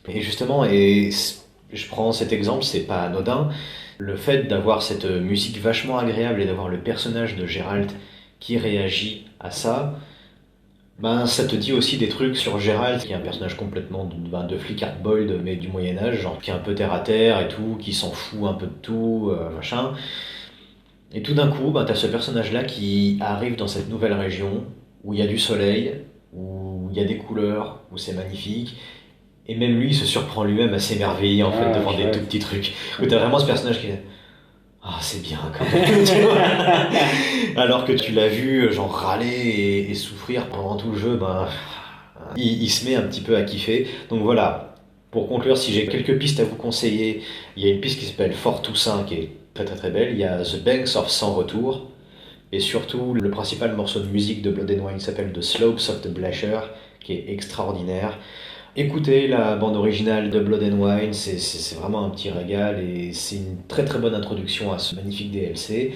S1: Et justement, je prends cet exemple, c'est pas anodin. Le fait d'avoir cette musique vachement agréable et d'avoir le personnage de Gérald qui réagit à ça, ça te dit aussi des trucs sur Gérald, qui est un personnage complètement de flic hard-boiled, mais du Moyen-Âge, genre qui est un peu terre à terre et tout, qui s'en fout un peu de tout, machin. Et tout d'un coup, t'as ce personnage-là qui arrive dans cette nouvelle région, où il y a du soleil, où il y a des couleurs, où c'est magnifique. Et même lui, il se surprend lui-même à s'émerveiller en fait devant des tout petits trucs. Où t'as vraiment ce personnage qui est... Ah, c'est bien quand même, tu vois. Alors que tu l'as vu genre râler et souffrir pendant tout le jeu, il se met un petit peu à kiffer. Donc voilà, pour conclure, si j'ai quelques pistes à vous conseiller, il y a une piste qui s'appelle Fort Toussaint qui est très très très belle. Il y a The Banks of Sans Retour. Et surtout, le principal morceau de musique de Blood and Wine s'appelle The Slopes of the Blasher, qui est extraordinaire. Écoutez la bande originale de Blood and Wine, c'est vraiment un petit régal et c'est une très très bonne introduction à ce magnifique DLC.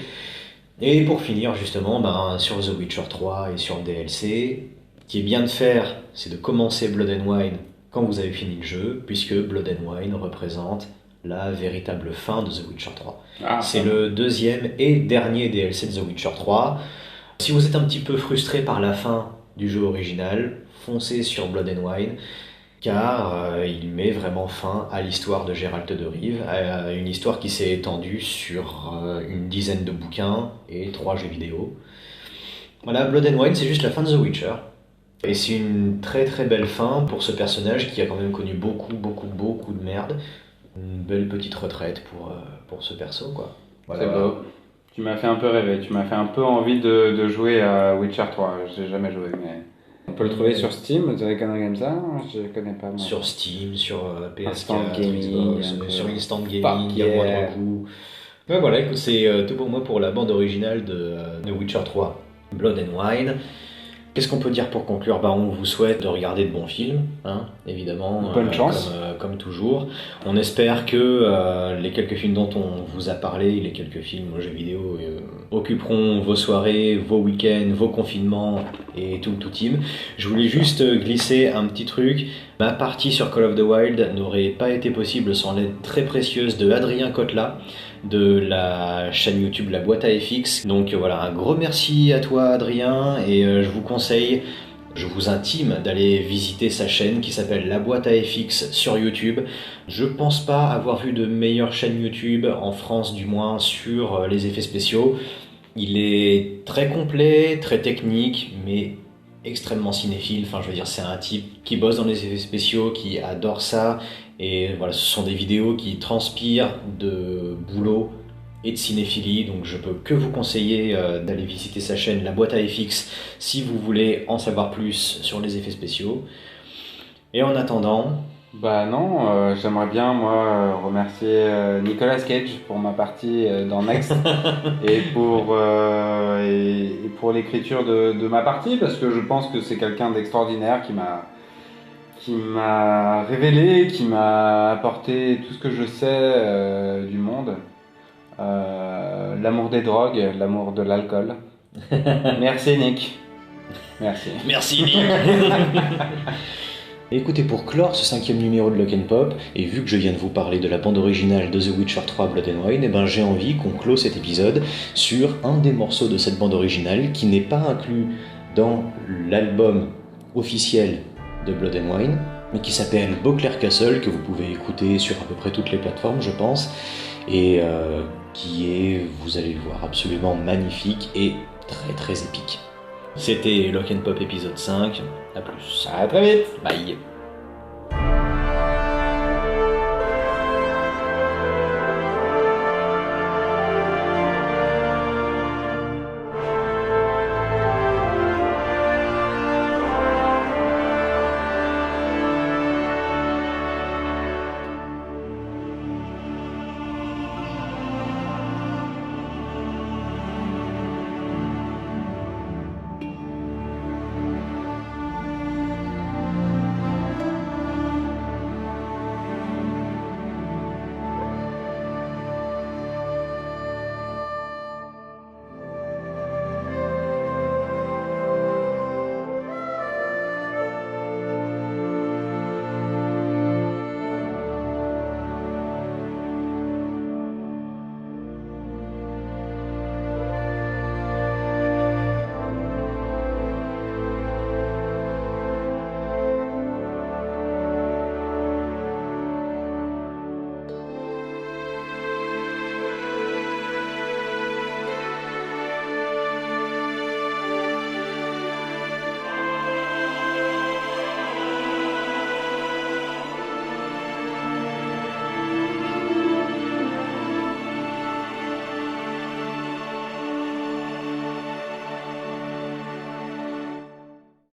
S1: Et pour finir justement, sur The Witcher 3 et sur le DLC, ce qui est bien de faire, c'est de commencer Blood and Wine quand vous avez fini le jeu, puisque Blood and Wine représente la véritable fin de The Witcher 3. C'est le deuxième et dernier DLC de The Witcher 3. Si vous êtes un petit peu frustré par la fin du jeu original, foncez sur Blood and Wine, car il met vraiment fin à l'histoire de Geralt de Rive, à une histoire qui s'est étendue sur une dizaine de bouquins et 3 jeux vidéo. Voilà, Blood and Wine, c'est juste la fin de The Witcher. Et c'est une très très belle fin pour ce personnage qui a quand même connu beaucoup de merde. Une belle petite retraite pour ce perso, quoi.
S2: Voilà. C'est beau. Tu m'as fait un peu rêver, tu m'as fait un peu envie de jouer à Witcher 3. J'ai jamais joué, mais... On peut le trouver sur Steam, vous avez connu comme ça? Je connais pas. Moi.
S1: Sur Steam, sur PS4,
S2: Instant Gaming,
S1: sur Instant Gaming, il y a moindre coup. Ouais, voilà, écoute, c'est tout pour moi pour la bande originale de Witcher 3, Blood and Wine. Qu'est-ce qu'on peut dire pour conclure? On vous souhaite de regarder de bons films, évidemment.
S2: Bonne chance.
S1: Comme toujours. On espère que les quelques films dont on vous a parlé, les quelques films aux jeux vidéo, occuperont vos soirées, vos week-ends, vos confinements et tout team. Je voulais juste glisser un petit truc. Ma partie sur Call of the Wild n'aurait pas été possible sans l'aide très précieuse de Adrien Cotla, de la chaîne YouTube La Boîte à FX. Donc voilà, un gros merci à toi Adrien, et je vous intime d'aller visiter sa chaîne qui s'appelle La Boîte à FX sur YouTube. Je pense pas avoir vu de meilleure chaîne YouTube, en France du moins, sur les effets spéciaux. Il est très complet, très technique, mais extrêmement cinéphile. Enfin, je veux dire, c'est un type qui bosse dans les effets spéciaux, qui adore ça. Et voilà, ce sont des vidéos qui transpirent de boulot et de cinéphilie, donc je peux que vous conseiller d'aller visiter sa chaîne La Boîte à FX si vous voulez en savoir plus sur les effets spéciaux. Et en attendant...
S2: j'aimerais bien moi remercier Nicolas Cage pour ma partie dans Next et pour l'écriture de ma partie, parce que je pense que c'est quelqu'un d'extraordinaire qui m'a révélé, qui m'a apporté tout ce que je sais du monde. L'amour des drogues, l'amour de l'alcool. Merci Nick.
S1: Merci Nick. Écoutez, pour clore ce 5e numéro de Lock & Pop, et vu que je viens de vous parler de la bande originale de The Witcher 3 Blood and Wine, j'ai envie qu'on clôt cet épisode sur un des morceaux de cette bande originale qui n'est pas inclus dans l'album officiel de Blood and Wine, mais qui s'appelle Beauclair Castle, que vous pouvez écouter sur à peu près toutes les plateformes, je pense, et qui est, vous allez le voir, absolument magnifique et très très épique. C'était Lock and Pop épisode 5. À plus.
S2: À très vite.
S1: Bye.